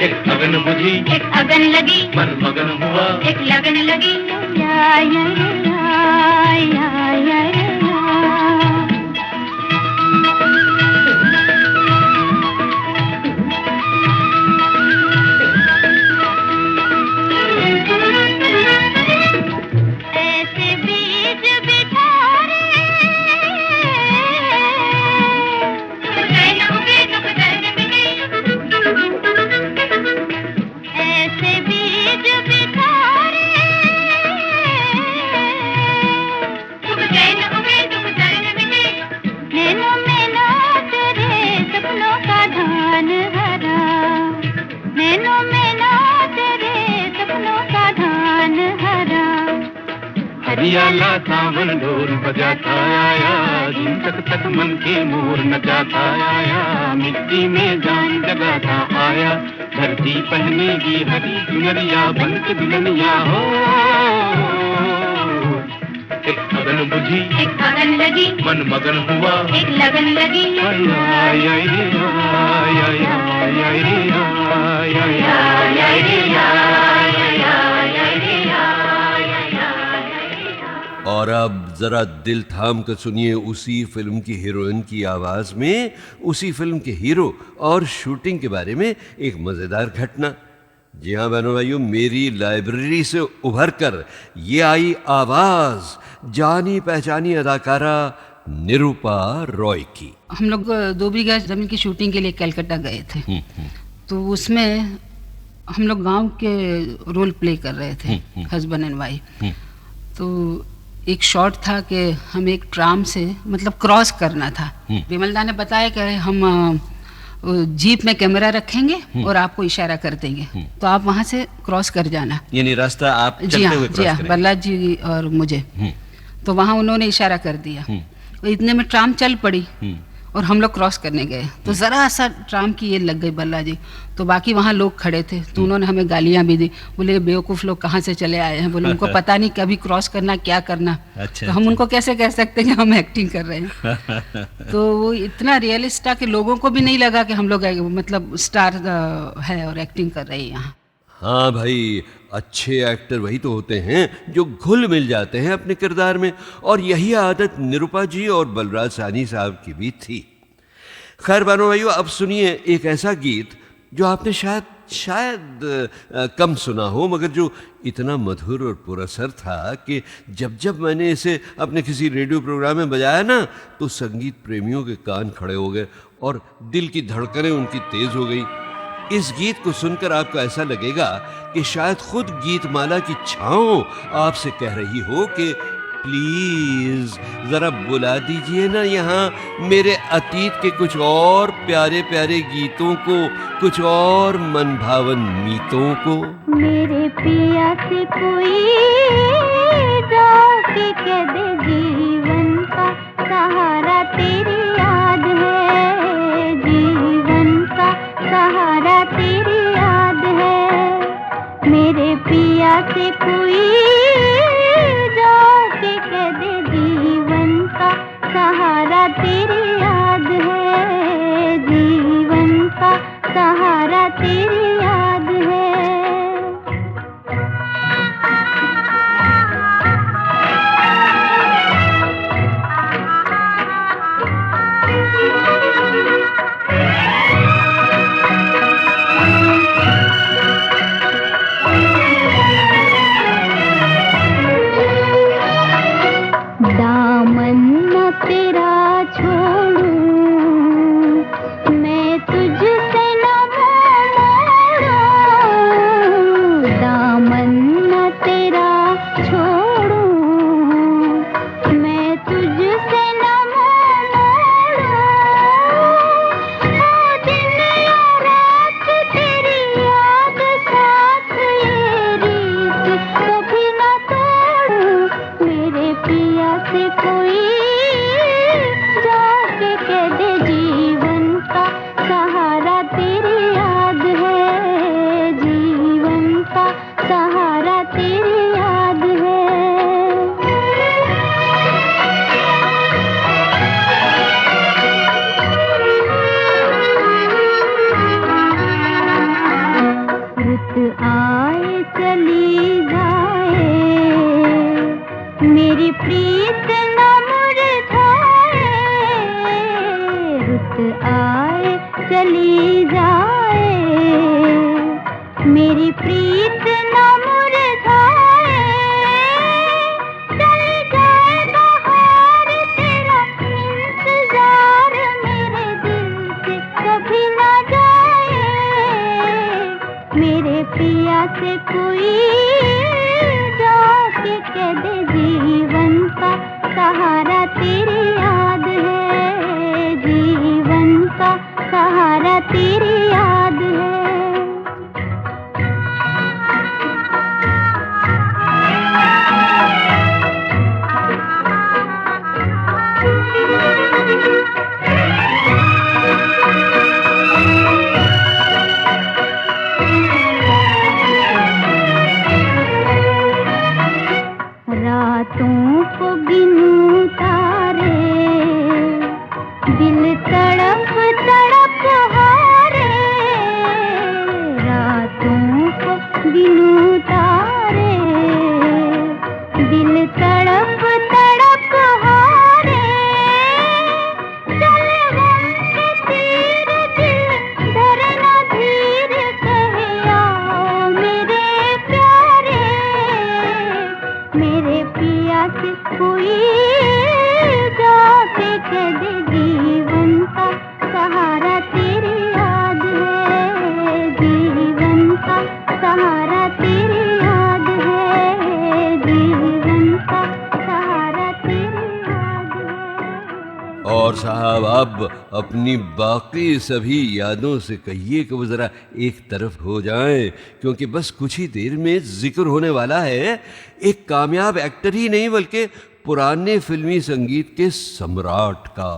एक अगन बुझी, एक अगन लगी, मन मगन हुआ, एक लगन लगी, या रे या रे या। ऐसे बीज बिछारे, ऐसे बीज बिछारे, नैनों में नाच रे सपनों का धान हरा, नैनों में नाच रे सपनों का धान हरा। हरियाला सावन ढोल बजाता आया, दिन तक तक मन के मोर नचाता आया, मिट्टी में जान जगाता आया, धरती पहनेगी हरी चुनरिया बन के दुल्हनिया हो। एक अगन बुझी, एक अगन लगी, मन मगन हुआ, एक लगन लगी, और अब जरा दिल थाम कर सुनिए उसी फिल्म की हीरोइन की आवाज में उसी फिल्म के हीरो और शूटिंग के बारे में एक मजेदार घटना। जी हाँ बहनों भाइयों, मेरी लाइब्रेरी से उभर कर ये आई आवाज जानी पहचानी अदाकारा निरूपा रॉय की। हम लोग 2 बीघा जमीन की शूटिंग के लिए कलकत्ता गए थे, तो उसमें हम लोग गांव के रोल प्ले कर रहे थे, हस्बैंड एंड वाइफ। तो एक शॉट था कि हम एक ट्राम से मतलब क्रॉस करना था। विमलदा ने बताया कि हम जीप में कैमरा रखेंगे और आपको इशारा कर देंगे, तो आप वहाँ से क्रॉस कर जाना। यानी रास्ता आप चलते हुए क्रॉस करेंगे। बल्ला जी और मुझे। तो वहाँ उन्होंने इशारा कर दिया, इतने में ट्राम चल पड़ी और हम लोग क्रॉस करने गए। तो ज़रा सा ट्राम की ये लग गई बल्ला जी, तो बाकी वहाँ लोग खड़े थे, तो उन्होंने हमें गालियाँ भी दी। बोले बेवकूफ़ लोग कहाँ से चले आए हैं, बोले उनको पता नहीं कभी क्रॉस करना क्या करना। अच्छा, तो हम उनको कैसे कह सकते हैं कि हम एक्टिंग कर रहे हैं। तो वो इतना रियलिस्ट था कि लोगों को भी नहीं लगा कि हम लोग मतलब स्टार है और एक्टिंग कर रहे हैं यहाँ। हाँ भाई, अच्छे एक्टर वही तो होते हैं जो घुल मिल जाते हैं अपने किरदार में, और यही आदत निरूपा जी और बलराज साहनी साहब की भी थी। खैर बानो भाइयों, अब सुनिए एक ऐसा गीत जो आपने शायद कम सुना हो, मगर जो इतना मधुर और पुरअसर था कि जब जब मैंने इसे अपने किसी रेडियो प्रोग्राम में बजाया ना, तो संगीत प्रेमियों के कान खड़े हो गए और दिल की धड़कनें उनकी तेज हो गई। इस गीत को सुनकर आपको ऐसा लगेगा कि शायद खुद गीतमाला की छांव आपसे कह रही हो कि प्लीज जरा बुला दीजिए ना यहाँ मेरे अतीत के कुछ और प्यारे प्यारे गीतों को, कुछ और मन भावन मीतों को। मेरे पिया से कोई जाके कह दे जीवन का सहारा तेरी याद है, जीवन का सहारा तेरी याद है। मेरे पिया से कोई जाके कह दे जीवन का सहारा तेरी याद है, जीवन का सहारा तेरी याद है। चली जाए, मेरी प्रीत न मुरझाए, चल जाए बहार तेरा इंतजार मेरे दिल से कभी न जाए, मेरे पिया से कोई जाके कह दे जीवन का सहारा तेरी याद है, जीवन का सहारा तेरी याद है। रातों को गिनूं तारे, दिल तड़प तड़प हारे, रातों को गिनूं तारे, दिल तड़प तड़प हारे, चल गम के तीर दिल धरना धीर कहे आओ मेरे प्यारे, मेरे पिया से कोई जाके कह दे जीवन का सहारा तेरी याद है, जीवन का सहारा तेरी याद है, जीवन का सहारा तेरी याद है। और साहब अब अपनी बाकी सभी यादों से कहिए कि वो जरा एक तरफ हो जाएं, क्योंकि बस कुछ ही देर में जिक्र होने वाला है एक कामयाब एक्टर ही नहीं बल्कि पुराने फिल्मी संगीत के सम्राट का।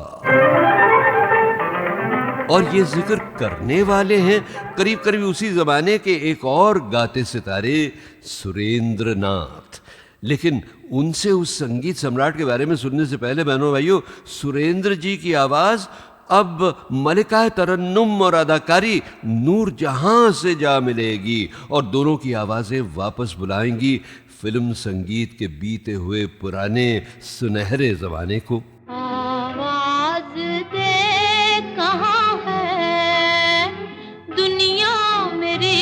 और ये जिक्र करने वाले हैं करीब करीब उसी जमाने के एक और गाते सितारे सुरेंद्र नाथ। लेकिन उनसे उस संगीत सम्राट के बारे में सुनने से पहले बहनों भाइयों, सुरेंद्र जी की आवाज अब मलिका तरन्नुम और अदाकारी नूर जहां से जा मिलेगी और दोनों की आवाजें वापस बुलाएंगी फिल्म संगीत के बीते हुए पुराने सुनहरे जमाने को। आवाज दे कहाँ है, दुनिया मेरी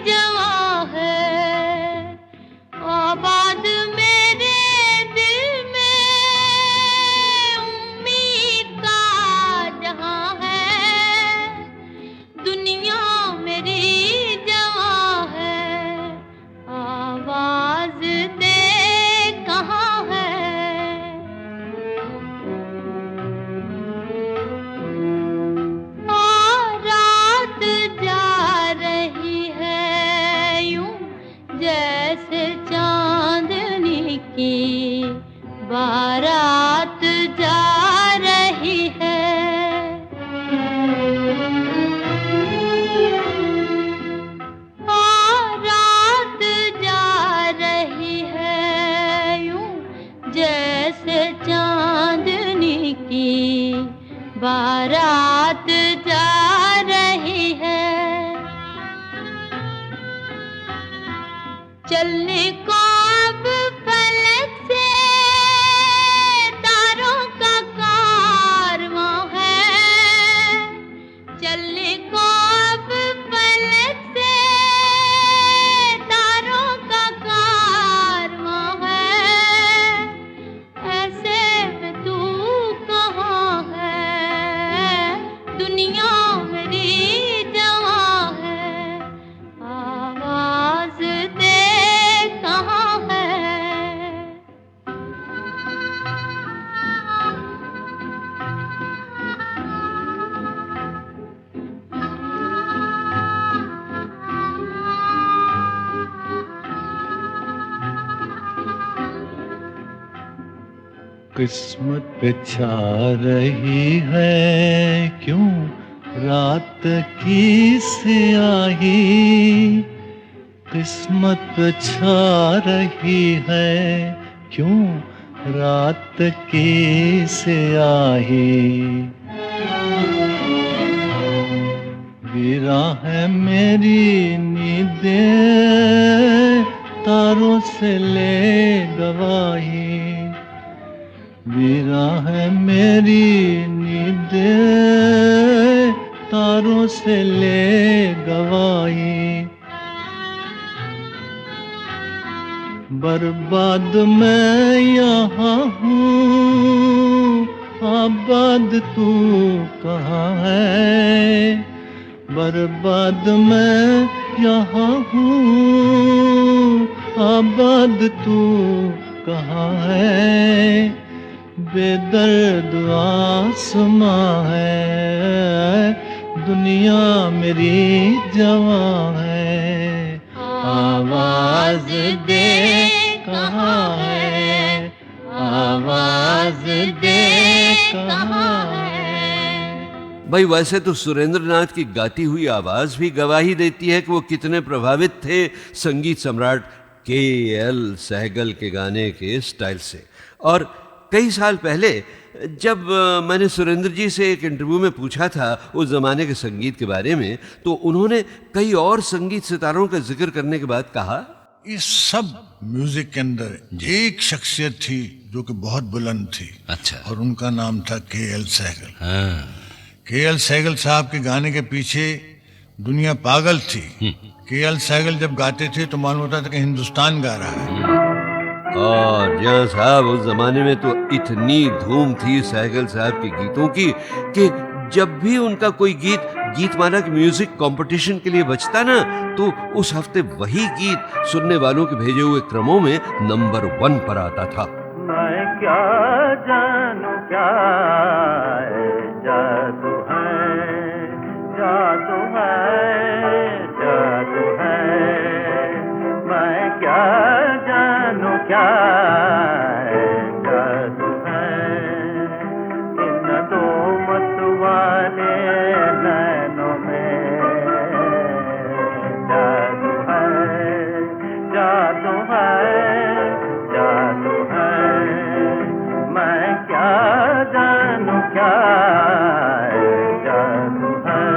जवां है, आबाद मेरे दिल में उम्मीद का जहां है, दुनिया मेरी जवां है, आवाज दे कहाँ है। रात जा रही है यूं जैसे चांदनी की बारात जा रही है, रात जा रही है यूं जैसे चांदनी की बारात जा रही है, चलने को अब फलक से तारों का कारवां है, चलने को अब फलक से तारों का कारवां है, ऐसे में तू कहाँ है, दुनिया मेरी जवां है, आवाज दे कहाँ है। किस्मत पे छा रही है क्यों रात की स्याही, किस्मत पे छा रही है क्यों रात की स्याही, गिरा है मेरी नींदें तारों से ले गवाही, गिरा है मेरी नींदें तारों आँखों से ले गवाही। बर्बाद मैं यहाँ हूँ, आबाद तू कहाँ है। बर्बाद मैं यहाँ हूँ, आबाद तू कहाँ है। बेदर्द आसमां है, दुनिया मेरी जवां है। आवाज दे कहाँ है, आवाज दे कहाँ है। भाई वैसे तो सुरेंद्र नाथ की गाती हुई आवाज भी गवाही देती है कि वो कितने प्रभावित थे संगीत सम्राट के.एल. सहगल के गाने के स्टाइल से। और कई साल पहले जब मैंने सुरेंद्र जी से एक इंटरव्यू में पूछा था उस ज़माने के संगीत के बारे में, तो उन्होंने कई और संगीत सितारों का जिक्र करने के बाद कहा, इस सब म्यूजिक के अंदर एक शख्सियत थी जो कि बहुत बुलंद थी। अच्छा। और उनका नाम था के.एल. सहगल। के.एल. सहगल साहब के गाने के पीछे दुनिया पागल थी। के.एल. सहगल जब गाते थे तो मालूम होता था कि हिंदुस्तान गा रहा है। और जहाँ साहब उस जमाने में तो इतनी धूम थी सहगल साहब के गीतों की कि जब भी उनका कोई गीतमाला के म्यूजिक कंपटीशन के लिए बजता ना, तो उस हफ्ते वही गीत सुनने वालों के भेजे हुए क्रमों में नंबर 1 पर आता था। मैं क्या जानूं क्या जादू है, जादू है, जादू है। मैं क्या जानूं क्या जादू है, इन दो मत वाले नैनों में जादू है, जादू है, जादू है। मैं क्या जानूं क्या जादू है।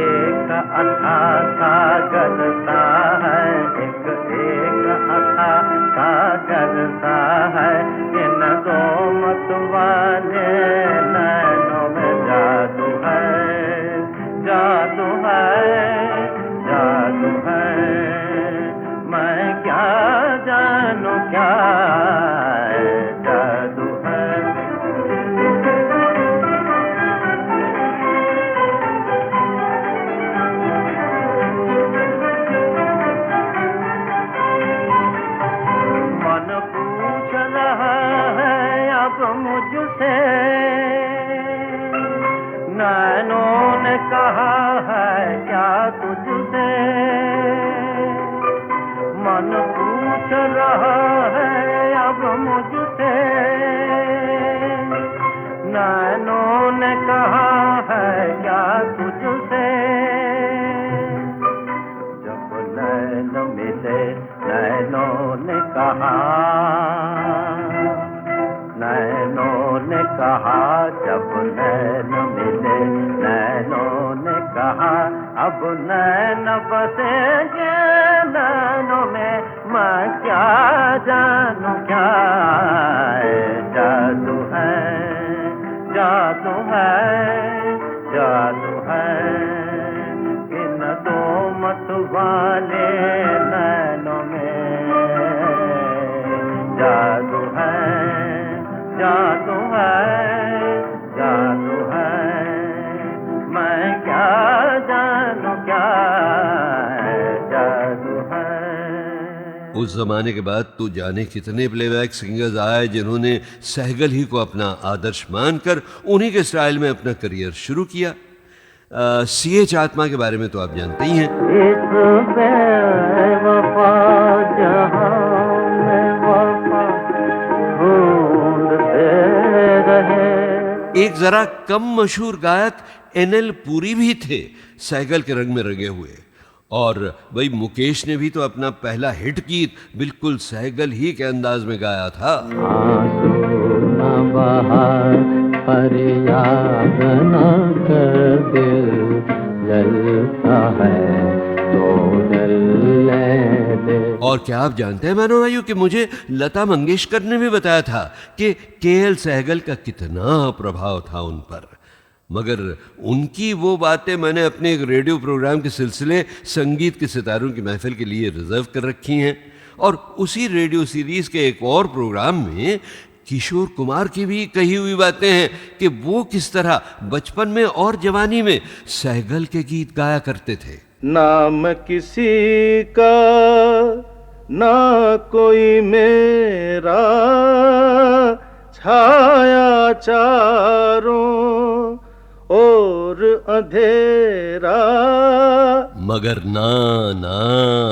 एक अथा सागर सा है, एक अथा सागर सा है। इन दो मत वाले नैनों में जादू है, जादू है, जादू है। मैं क्या जानूं क्या जादू है। मुझसे नैनों ने कहा है क्या तुझसे, मन पूछ रहा है अब मुझसे। नैनों ने कहा है क्या तुझसे। जब नैन मिले नैनों ने कहा, नैनों ने कहा जब नैन मिले नैनों ने कहा, अब नैन बसेंगे नैनों में। मैं क्या जानूं क्या जादू है, जादू है, जादू है। इन दो मत वाले नैनों में जादू है, जादू है, जादू है। मैं क्या जानूं क्या जादू है। उस जमाने के बाद तो जाने कितने प्लेबैक सिंगर्स आए जिन्होंने सहगल ही को अपना आदर्श मानकर उन्हीं के स्टाइल में अपना करियर शुरू किया। C.H. आत्मा के बारे में तो आप जानते ही हैं। इस बेवफा जहां में वफा ढूंढते रहे। एक जरा कम मशहूर गायक N.L. पुरी भी थे सहगल के रंग में रंगे हुए। और भाई मुकेश ने भी तो अपना पहला हिट गीत बिल्कुल सहगल ही के अंदाज में गाया था। आंसू न बहा फरियाद न कर, दिल जलता है तो जलने दे। और क्या आप जानते हैं मानो भाइयों कि मुझे लता मंगेशकर ने भी बताया था कि के.एल. सहगल का कितना प्रभाव था उन पर। मगर उनकी वो बातें मैंने अपने एक रेडियो प्रोग्राम के सिलसिले संगीत के सितारों की महफिल के लिए रिजर्व कर रखी हैं। और उसी रेडियो सीरीज के एक और प्रोग्राम में किशोर कुमार की भी कही हुई बातें हैं कि वो किस तरह बचपन में और जवानी में सहगल के गीत गाया करते थे। नाम किसी का ना कोई मेरा, छाया चारों और अंधेरा। मगर ना ना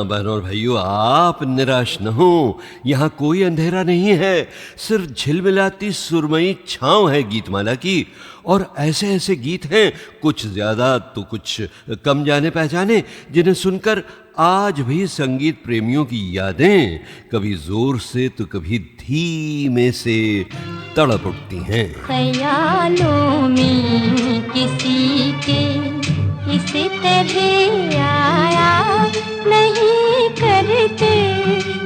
बहनों और भाइयों, आप निराश न हो, यहाँ कोई अंधेरा नहीं है, सिर्फ झिलमिलाती सुरमई छांव है गीतमाला की। और ऐसे ऐसे गीत हैं, कुछ ज्यादा तो कुछ कम जाने पहचाने, जिन्हें सुनकर आज भी संगीत प्रेमियों की यादें कभी जोर से तो कभी धीमे से तड़प उठती हैं। ख्यालों में किसी के इस तरह आया नहीं करते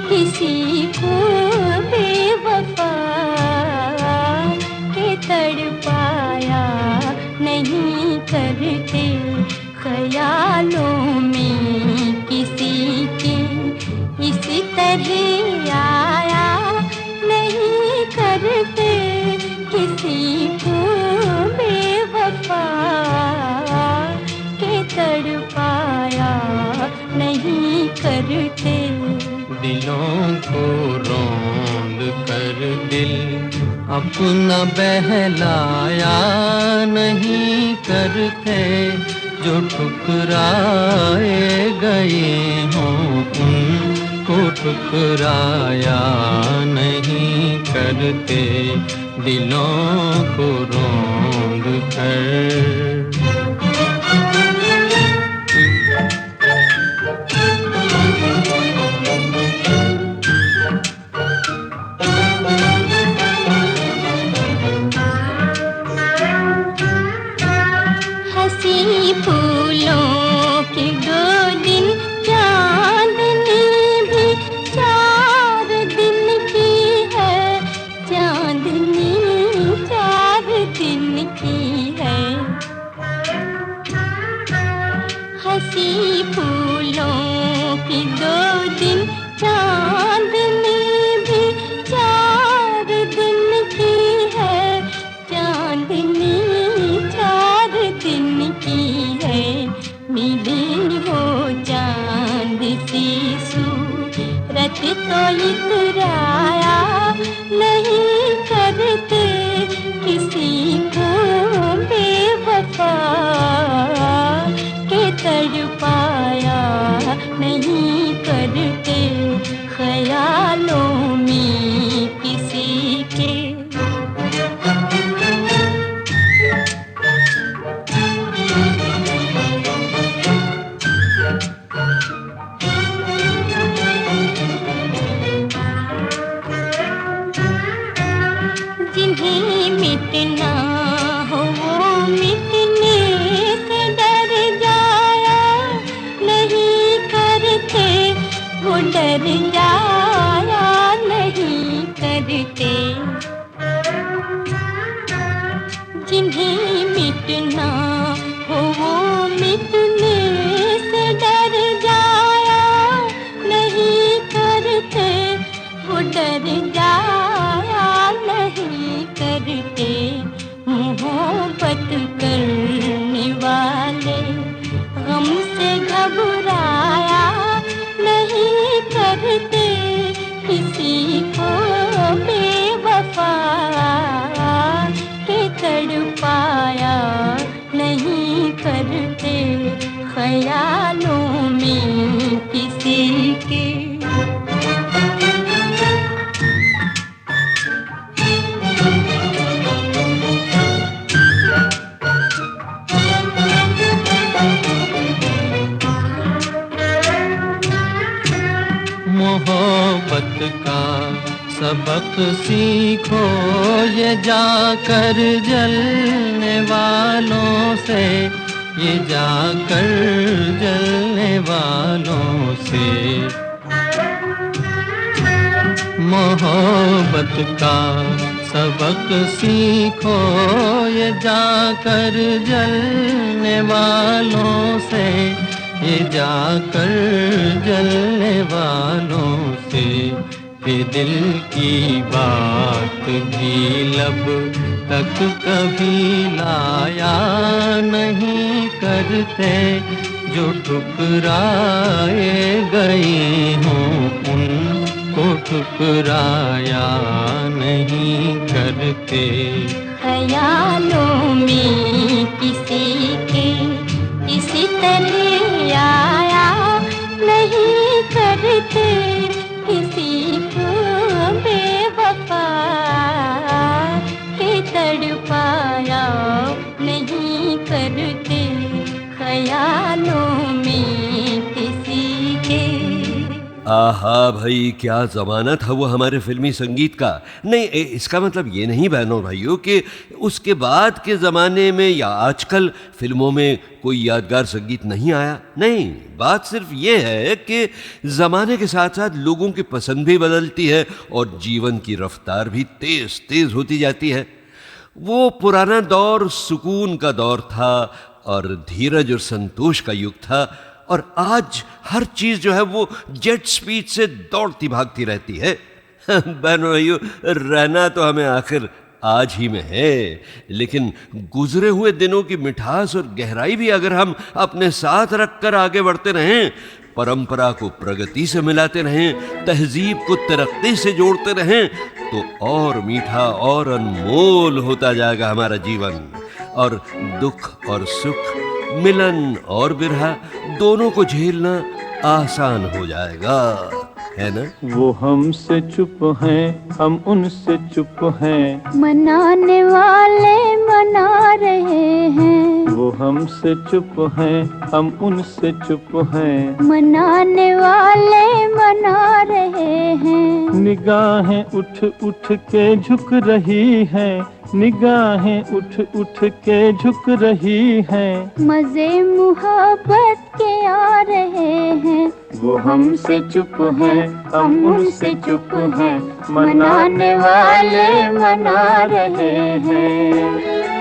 किसी को बेवफा के तड़पाया नहीं करते। ख्यालों में किसी के इस तरह आया नहीं करते किसी को बेवफा के तड़पाया नहीं करते। दिलों को रोंद कर दिल अपना बहलाया नहीं करते, जो ठुकराए गए हों उनको ठुकराया नहीं करते, दिलों को रोंद कर। हंसी फूलों के दो दिन चांदनी भी 4 दिन की है, चांदनी 4 दिन की है। हंसी फूलों की 2 दिन चांदनी भी 4 दिन की है, चांदनी 4 दिन की है। मिली हो चांद सी सूरत तो इतराया नहीं करते किसी को बेवफा के तड़पाया नहीं करते। ख्यालों में किसी के जिन्हें मिटना हो वो मिटने से डर जाया नहीं करते, वो डर जाया नहीं करते। जिन्हें मिटना हो वो मिटने से डर जाया नहीं करते, वो डर जाया नहीं करते। मोहब्बत करने वाले गम से घबराया नहीं करते किसी को बेवफा के तड़पाया नहीं करते। ख्यालों में किसी के मोहब्बत का सबक सीखो ये जाकर जलने वालों से, ये जाकर जलने वालों से। मोहब्बत का सबक सीखो ये जाकर जलने वालों से, ये जाकर जलने वालों से, कि दिल की बात भी लब तक कभी लाया नहीं करते, जो ठुकराए गए हों उनको ठुकराया नहीं करते। ख्यालों में किसी के इसी तरह आया नहीं करते, किसी को बेवफा के तड़पाया नहीं करते, ख्यालों में किसी के। आहा भाई, क्या जमाना था वो हमारे फिल्मी संगीत का। नहीं, इसका मतलब ये नहीं बहनों भाइयों कि उसके बाद के ज़माने में या आजकल फिल्मों में कोई यादगार संगीत नहीं आया। नहीं, बात सिर्फ ये है कि ज़माने के साथ साथ लोगों की पसंद भी बदलती है और जीवन की रफ्तार भी तेज़ तेज़ होती जाती है। वो पुराना दौर सुकून का दौर था और धीरज और संतोष का युग था, और आज हर चीज़ जो है वो जेट स्पीड से दौड़ती भागती रहती है। बहनों भाइयों, रहना तो हमें आखिर आज ही में है, लेकिन गुजरे हुए दिनों की मिठास और गहराई भी अगर हम अपने साथ रखकर आगे बढ़ते रहें, परंपरा को प्रगति से मिलाते रहें, तहजीब को तरक्की से जोड़ते रहें, तो और मीठा और अनमोल होता जाएगा हमारा जीवन। और दुख और सुख, मिलन और बिरहा, दोनों को झेलना आसान हो जाएगा, है ना? वो हमसे चुप हैं, हम उनसे चुप हैं, मनाने वाले मना रहे हैं, वो हमसे चुप हैं, हम उनसे चुप हैं, मनाने वाले मना रहे हैं, निगाहें उठ उठ के झुक रही हैं, निगाहें उठ उठ के झुक रही हैं, मजे मुहब्बत के आ रहे हैं, वो हमसे चुप हैं, हम उनसे चुप हैं, मनाने वाले मना रहे हैं।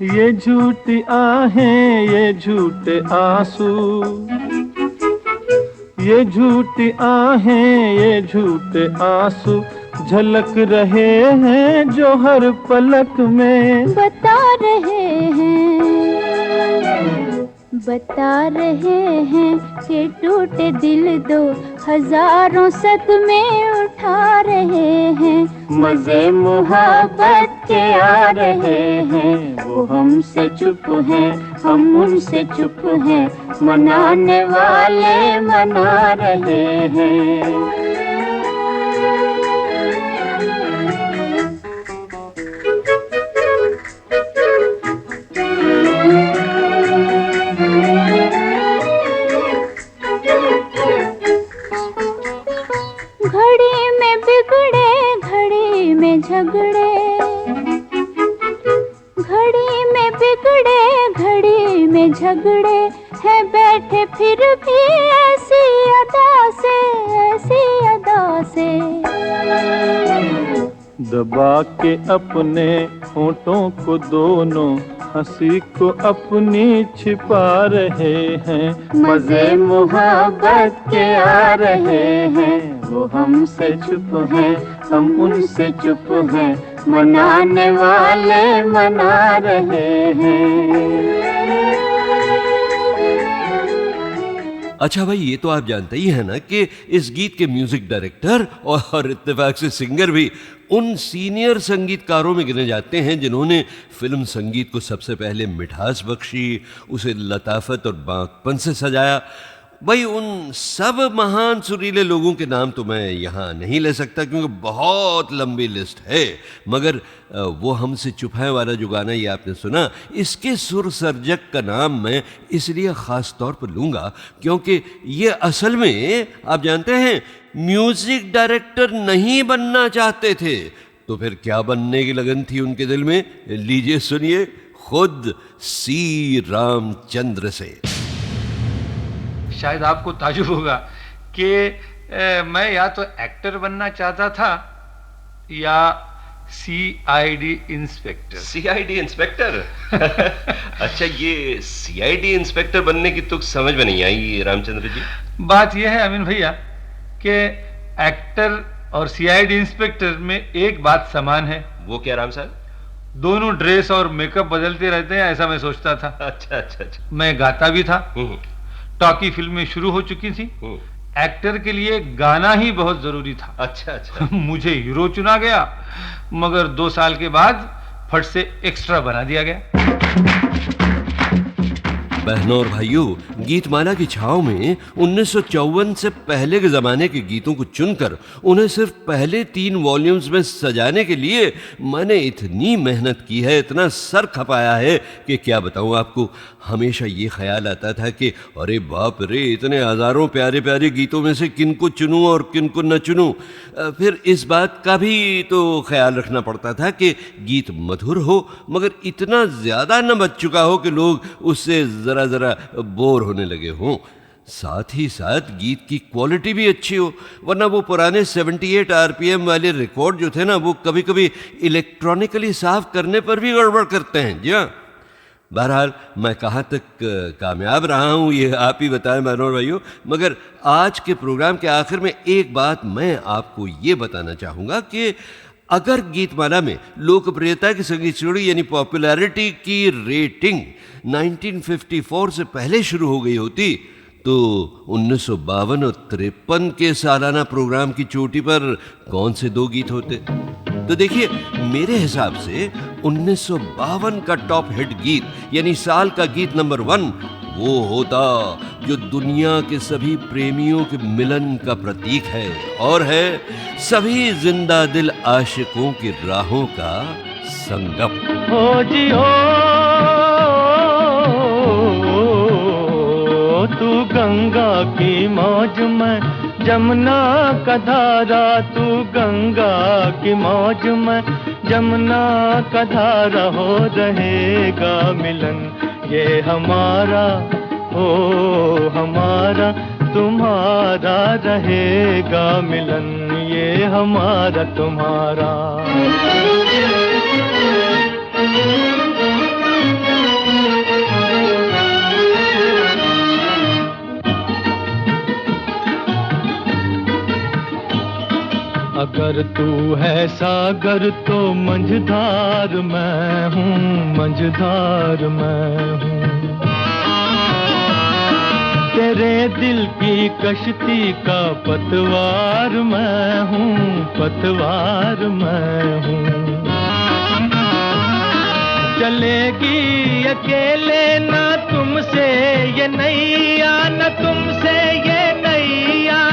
ये झूठी आहें, ये झूठे आंसू, ये झूठी आहें, ये झूठे आंसू, झलक रहे हैं जो हर पलक में बता रहे हैं कि टूटे दिल दो हजारों सदमे उठा रहे हैं, मजे मुहब्बत के आ रहे हैं, वो हमसे चुप हैं, हम उनसे चुप हैं, मनाने वाले मना रहे हैं। घड़ी में बिगड़े, घड़ी में झगड़े, घड़ी में बिगड़े, घड़ी में झगड़े, है बैठे फिर भी ऐसी अदा से, ऐसी अदा से, दबा के अपने होठों को दोनों हंसी को अपनी छिपा रहे हैं, मजे मुहब्बत के आ रहे हैं, वो हमसे चुप हैं, हम उनसे चुप हैं, मनाने वाले मना रहे हैं। अच्छा भाई, ये तो आप जानते ही हैं ना कि इस गीत के म्यूजिक डायरेक्टर और इत्तेफाक से सिंगर भी उन सीनियर संगीतकारों में गिने जाते हैं जिन्होंने फिल्म संगीत को सबसे पहले मिठास बख्शी, उसे लताफत और बांकपन से सजाया। भाई, उन सब महान सुरीले लोगों के नाम तो मैं यहाँ नहीं ले सकता क्योंकि बहुत लंबी लिस्ट है, मगर वो हमसे चुप है वाला जो गाना ये आपने सुना, इसके सुर सर्जक का नाम मैं इसलिए ख़ास तौर पर लूँगा क्योंकि ये असल में आप जानते हैं म्यूज़िक डायरेक्टर नहीं बनना चाहते थे, तो फिर क्या बनने की लगन थी उनके दिल में? लीजिए सुनिए खुद सी रामचंद्र से। शायद आपको ताजुब होगा कि मैं या तो एक्टर बनना चाहता था या सीआईडी इंस्पेक्टर। CID inspector? अच्छा, ये सीआईडी इंस्पेक्टर बनने की तुक समझ में नहीं आई रामचंद्र जी। बात यह है अमीन भैया कि एक्टर और सीआईडी इंस्पेक्टर में एक बात समान है। वो क्या राम साहब? दोनों ड्रेस और मेकअप बदलते रहते हैं, ऐसा मैं सोचता था। अच्छा अच्छा अच्छा। मैं गाता भी था, टॉकी फिल्में शुरू हो चुकी थी, एक्टर के लिए गाना ही बहुत जरूरी था। अच्छा अच्छा। मुझे हीरो चुना गया, मगर 2 साल के बाद फट से एक्स्ट्रा बना दिया गया। बहनों और भाइयों, गीतमाला की छाव में 1954 से पहले के जमाने के गीतों को चुनकर उन्हें सिर्फ पहले 3 वॉल्यूम्स में सजाने के लिए मैंने इतनी मेहनत की है, इतना सर खपाया है कि क्या बताऊं आपको। हमेशा ये ख्याल आता था कि अरे बाप रे, इतने हजारों प्यारे प्यारे गीतों में से किनको चुनूं और किनको न चुनूं। फिर इस बात का भी तो ख्याल रखना पड़ता था कि गीत मधुर हो मगर इतना ज्यादा न बज चुका हो कि लोग उससे जरा जरा बोर होने लगे हों। साथ ही साथ गीत की क्वालिटी भी अच्छी हो, वरना वो पुराने 78 आरपीएम वाले रिकॉर्ड जो थे ना, वो कभी कभी इलेक्ट्रॉनिकली साफ करने पर भी गड़बड़ करते हैं। जी हाँ, बहरहाल मैं कहाँ तक कामयाब रहा हूँ ये आप ही बताएं बहनों और भाइयों। मगर आज के प्रोग्राम के आखिर में एक बात मैं आपको ये बताना चाहूँगा कि अगर गीतमाला में लोकप्रियता की संगीत श्रेणी यानी पॉपुलैरिटी की रेटिंग 1954 से पहले शुरू हो गई होती तो 1952 और 53 के सालाना प्रोग्राम की चोटी पर कौन से 2 गीत होते? तो देखिए, मेरे हिसाब से 1952 का टॉप हिट गीत यानी साल का गीत नंबर 1 वो होता जो दुनिया के सभी प्रेमियों के मिलन का प्रतीक है और है सभी जिंदा दिल आशिकों की राहों का संगम। हो जी हो तू गंगा की मौज में, जमुना का धारा, तू गंगा की मौज में, जमुना का धारा, हो रहेगा मिलन ये हमारा, हो हमारा तुम्हारा, रहेगा मिलन ये हमारा तुम्हारा। अगर तू है सागर तो मंझधार मैं हूँ, मंझधार मैं हूँ। तेरे दिल की कश्ती का पतवार मैं हूँ, पतवार मैं हूँ। चलेगी अकेले ना तुमसे ये नैया, न तुमसे ये नैया,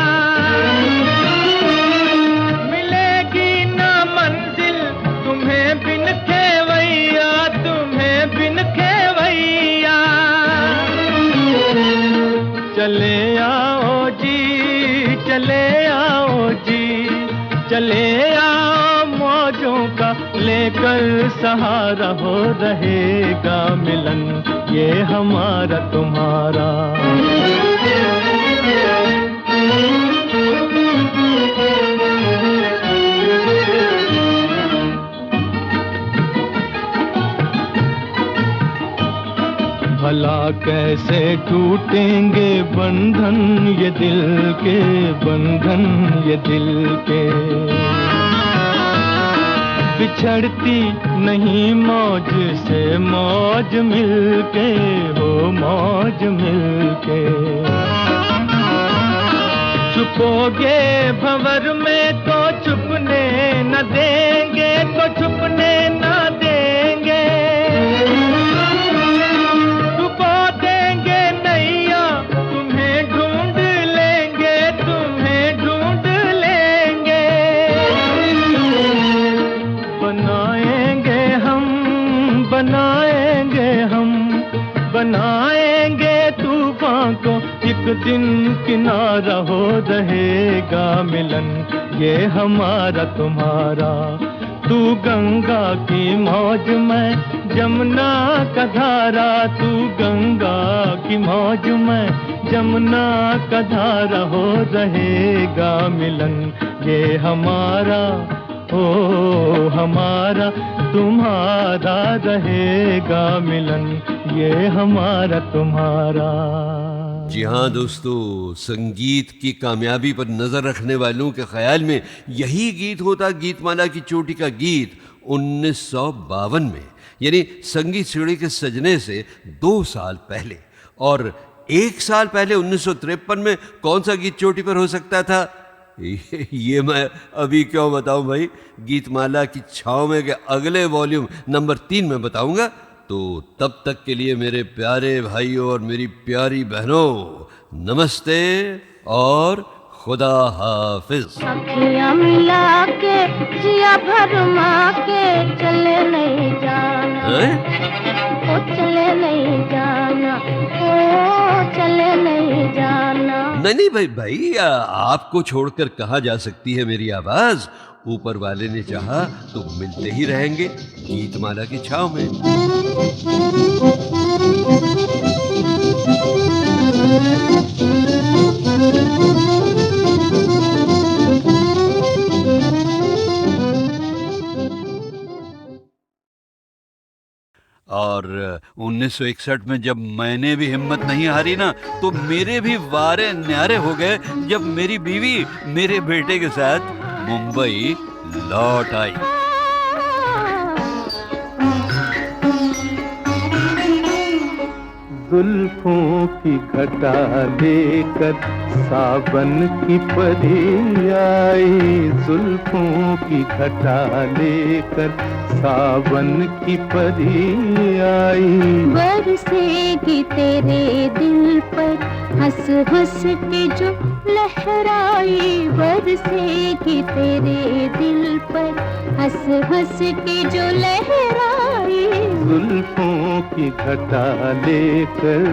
चले आओ जी, चले आओ जी, चले आओ मौजों का लेकर सहारा, हो रहेगा मिलन ये हमारा तुम्हारा। भला कैसे टूटेंगे बंधन ये दिल के, बंधन ये दिल के। बिछड़ती नहीं मौज से मौज मिलके, हो मौज मिलके। छुपोगे भंवर में तो छुपने न देंगे, तो छुपने न देंगे। बनाएंगे तूफान को एक दिन किनारा, हो रहेगा मिलन ये हमारा तुम्हारा। तू गंगा की मौज में जमुना का धारा, तू गंगा की मौज में जमुना का धारा, हो रहेगा मिलन ये हमारा, ओ हमारा तुम्हारा, रहेगा मिलन ये हमारा तुम्हारा। जी हाँ दोस्तों, संगीत की कामयाबी पर नजर रखने वालों के ख्याल में यही गीत होता गीतमाला की चोटी का गीत 1952 में, यानी संगीत सीढ़ी के सजने से 2 साल पहले। और 1 साल पहले 1953 में कौन सा गीत चोटी पर हो सकता था, ये मैं अभी क्यों बताऊं भाई, गीतमाला की छाव में के अगले वॉल्यूम नंबर 3 में बताऊंगा। तो तब तक के लिए मेरे प्यारे भाइयों और मेरी प्यारी बहनों, नमस्ते और खुदा हाफिज। अखियां मिला के जिया भरमा के चले नहीं जाना, ओ चले नहीं जाना, ओ चले नहीं जाना। नहीं भाई, आपको छोड़कर कहाँ जा सकती है मेरी आवाज। ऊपर वाले ने चाहा तो मिलते ही रहेंगे गीतमाला की छाव में। और 1961 में जब मैंने भी हिम्मत नहीं हारी ना, तो मेरे भी वारे न्यारे हो गए जब मेरी बीवी मेरे बेटे के साथ मुंबई लौट आई। जुल्फों की घटा लेकर सावन की परी आई, जुल्फों की घटा लेकर सावन की परी आई। बरसेगी तेरे दिल पर हंस हंस के जो लहराई, बरसेगी तेरे दिल पर हंस हंस के जो लहराई। जुल्फों की घटा लेकर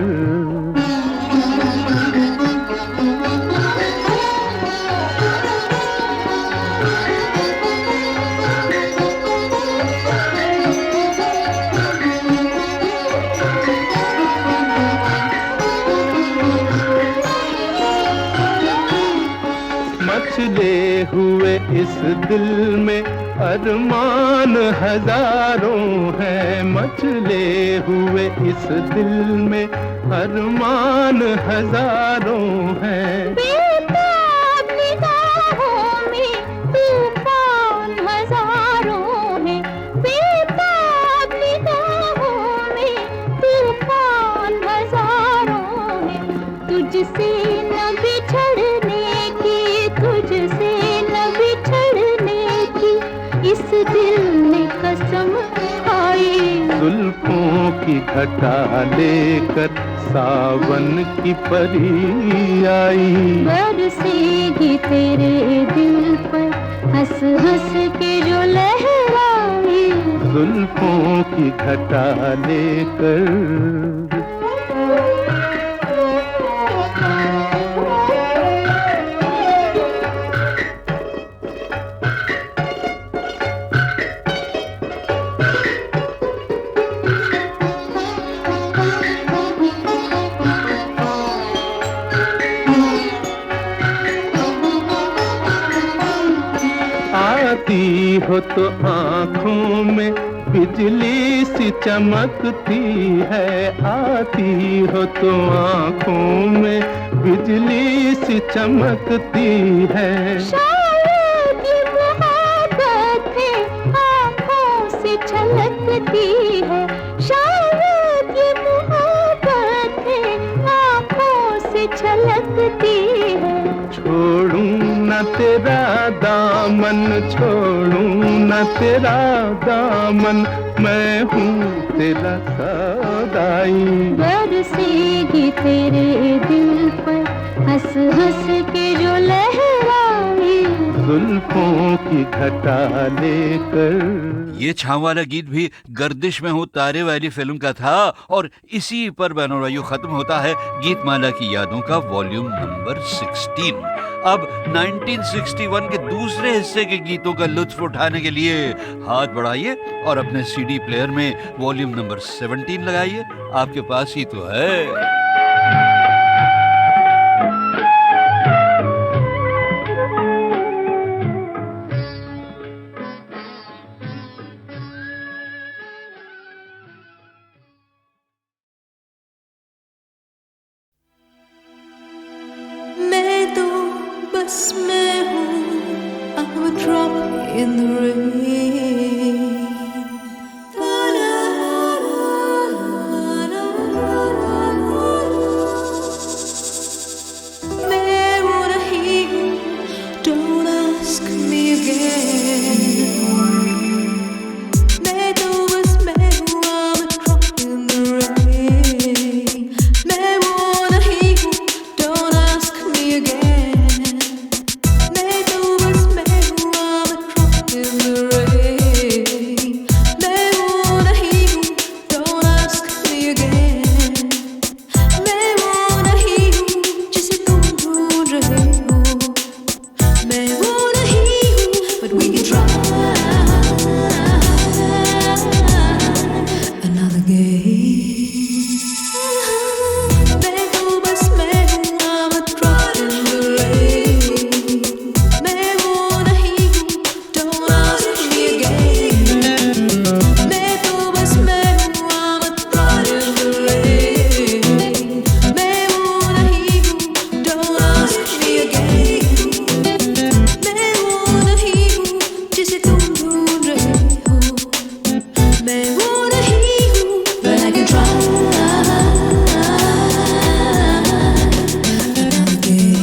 मचले हुए इस दिल में अरमान हजारों हैं, मचले हुए इस दिल में अरमान हजारों हैं। बेताब निगाहों में तूफान हजारों हैं, बेताब निगाहों में तूफान हजारों हैं। तुझसे न बिछड़ने की, तुझसे न बिछड़ने की इस दिल में कसम खाई। जुल्फों की घटा लेकर सावन की परी आई। बरसेगी तेरे दिल पर हंस हंस के जो लहराई। जुल्फों की घटा लेकर आती हो तो आँखों में बिजली सी चमकती है, आती हो तो आँखों में बिजली सी चमकती है। शायद ये मोहब्बत है आँखों से छलकती है, शायद ये मोहब्बत है आँखों से छलकती है। छोड़ूं न तेरा दामन, छोड़ूं न तेरा दामन, मैं हूँ तेरा सौदाई। बरसेगी तेरे दिल पर हंस हंस के जो लहराई। जुल्फों की घटा लेकर। ये छाव वाला गीत भी गर्दिश में हो तारे वाली फिल्म का था और इसी पर बहनों भाइयों खत्म होता है गीतमाला की यादों का वॉल्यूम नंबर 16। अब 1961 के दूसरे हिस्से के गीतों का लुत्फ उठाने के लिए हाथ बढ़ाइए और अपने सीडी प्लेयर में वॉल्यूम नंबर 17 लगाइए। आपके पास ही तो है। मैं तो बस मैं हूँ, I'm a drop in the rain. मैं वो नहीं हूँ, don't ask me again. मैं तो बस मैं हूँ, I'm a drop in the rain. मैं वो नहीं हूँ, don't ask me again. मैं तो बस मैं हूँ, I'm a drop in the rain. मैं वो नहीं हूँ, don't ask me again. मैं वो नहीं हूँ जिसे तुम ढूंढ रहे हो. मैं वो नहीं हूँ, but we can try another game. मैं तो बस मैं हूँ, I'm a drop in the rain. मैं वो नहीं हूँ, don't ask me again. मैं तो बस मैं हूँ, I'm a drop in the rain. मैं वो नहीं हूँ, don't ask me again. मैं वो नहीं हूँ जिसे तुम ढूंढ रहे हो. मैं वो नहीं हूँ, but I can try another game.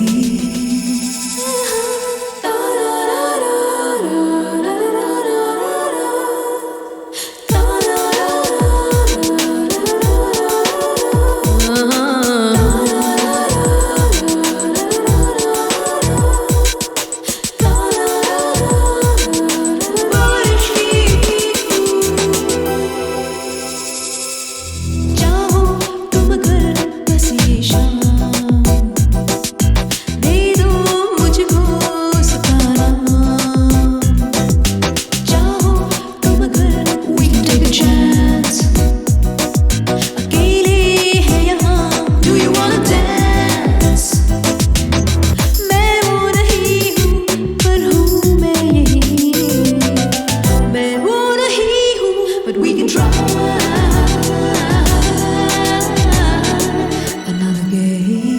चाहो तुम अगर बस ये शाम दे दो मुझको उसका नाम. चाहो तुम अगर we can take a chance. अकेले हैं यहाँ, do you wanna dance? मैं वो नहीं हूँ, पर हूँ मैं यही. मैं वो नहीं हूँ, but we can try another game.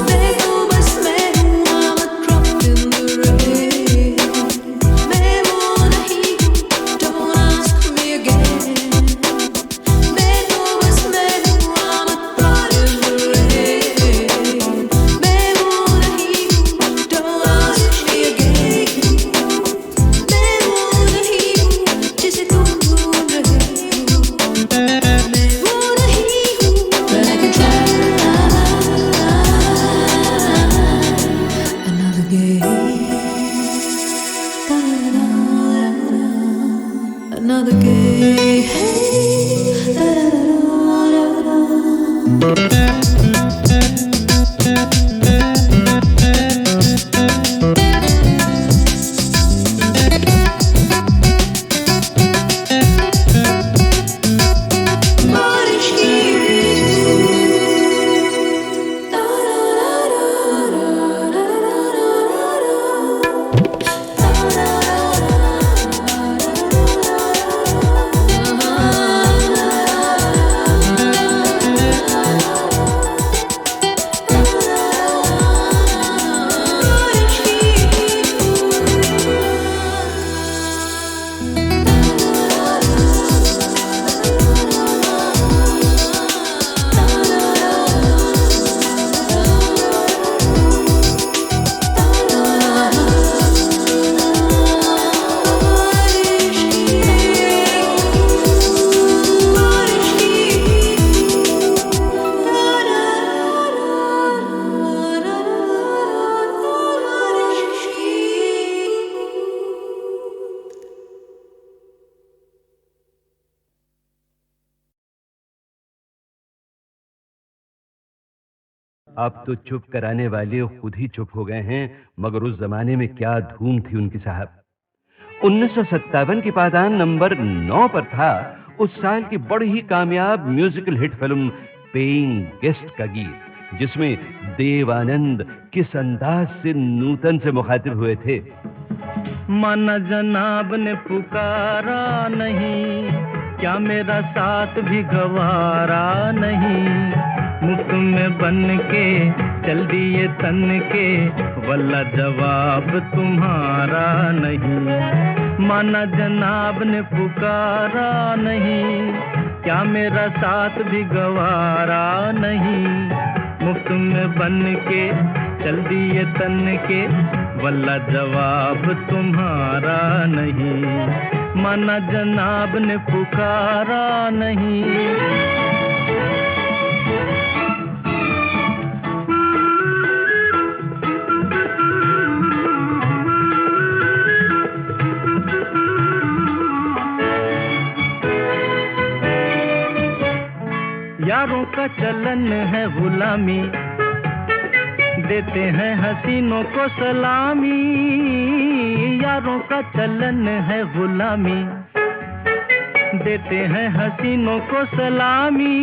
मैं तो बस मैं हूँ, I'm a drop in the rain. मैं वो नहीं हूँ, don't ask me again. मैं तो बस मैं हूँ, I'm a drop in the rain. मैं वो नहीं हूँ, don't ask me again. मैं वो नहीं हूँ जिसे तुम ढूंढ रहे हो. मैं वो नहीं हूँ, but I can try another game. Another game. बारिश की अब तो चुप कराने वाले खुद ही चुप हो गए हैं, मगर उस जमाने में क्या धूम थी उनकी साहब। 1957 की पायदान नंबर 9 पर था उस साल की बड़ी ही कामयाब musical hit film paying guest का गीत, जिसमें देव आनंद किस अंदाज से नूतन से मुखातिब हुए थे। माना जनाब ने पुकारा नहीं, क्या मेरा साथ भी गवारा नहीं, मुफ्त में बन के चल दिए तन के, वल्ला जवाब तुम्हारा नहीं। माना जनाब ने पुकारा नहीं, क्या मेरा साथ भी गवारा नहीं, मुफ्त में बन के चल दिए तन के, वल्ला जवाब तुम्हारा नहीं। माना जनाब ने पुकारा नहीं। यारों का चलन है गुलामी, देते हैं हसीनों को सलामी। यारों का चलन है गुलामी, देते हैं हसीनों को सलामी।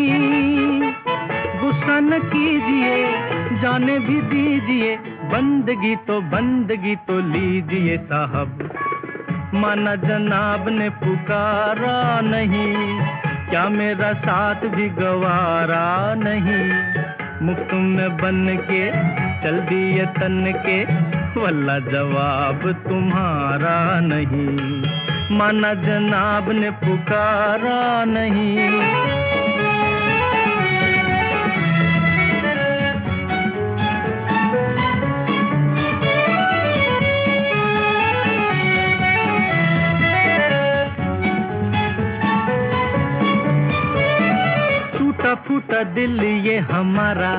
गुस्सा न कीजिए, जाने भी दीजिए, बंदगी तो लीजिए साहब। माना जनाब ने पुकारा नहीं, क्या मेरा साथ भी गवारा नहीं, मुफ्त में बन के चल दिए तन के, वल्ला जवाब तुम्हारा नहीं। माना जनाब ने पुकारा नहीं। टूटा फूटा दिल ये हमारा,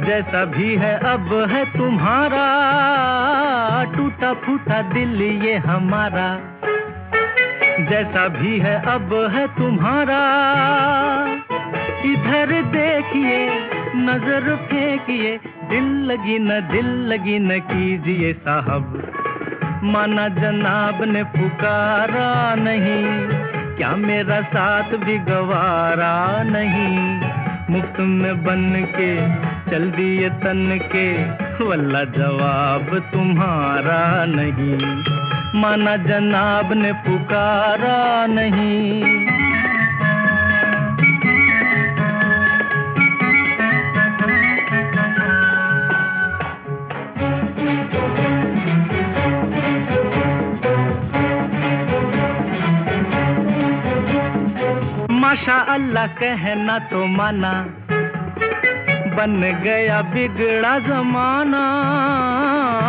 जैसा भी है अब है तुम्हारा। टूटा फूटा दिल ये हमारा, जैसा भी है अब है तुम्हारा। इधर देखिए, नजर फेंकिए, दिल लगी न कीजिए साहब। माना जनाब ने पुकारा नहीं, क्या मेरा साथ भी गवारा नहीं, मुफ्त में बन के चल दिए तन के, वल्ला जवाब तुम्हारा नहीं। माना जनाब ने पुकारा नहीं। माशा अल्लाह कहना तो माना, बन गया बिगड़ा जमाना।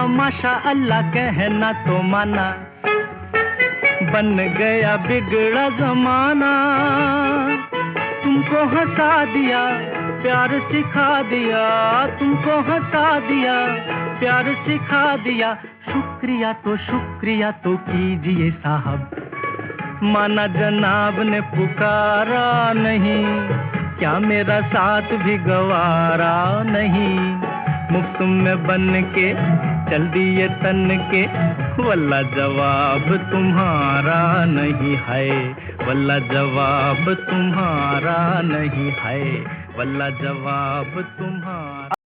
माशा अल्लाह कहना तो माना, बन गया बिगड़ा जमाना। तुमको हंसा दिया, प्यार सिखा दिया, तुमको हंसा दिया, प्यार सिखा दिया। शुक्रिया तो कीजिए साहब। माना जनाब ने पुकारा नहीं, क्या मेरा साथ भी गवारा नहीं, मुफ्त में बन के चल दिए तन के, वल्ला जवाब तुम्हारा नहीं है, वल्ला जवाब तुम्हारा नहीं है, वल्ला जवाब तुम्हारा।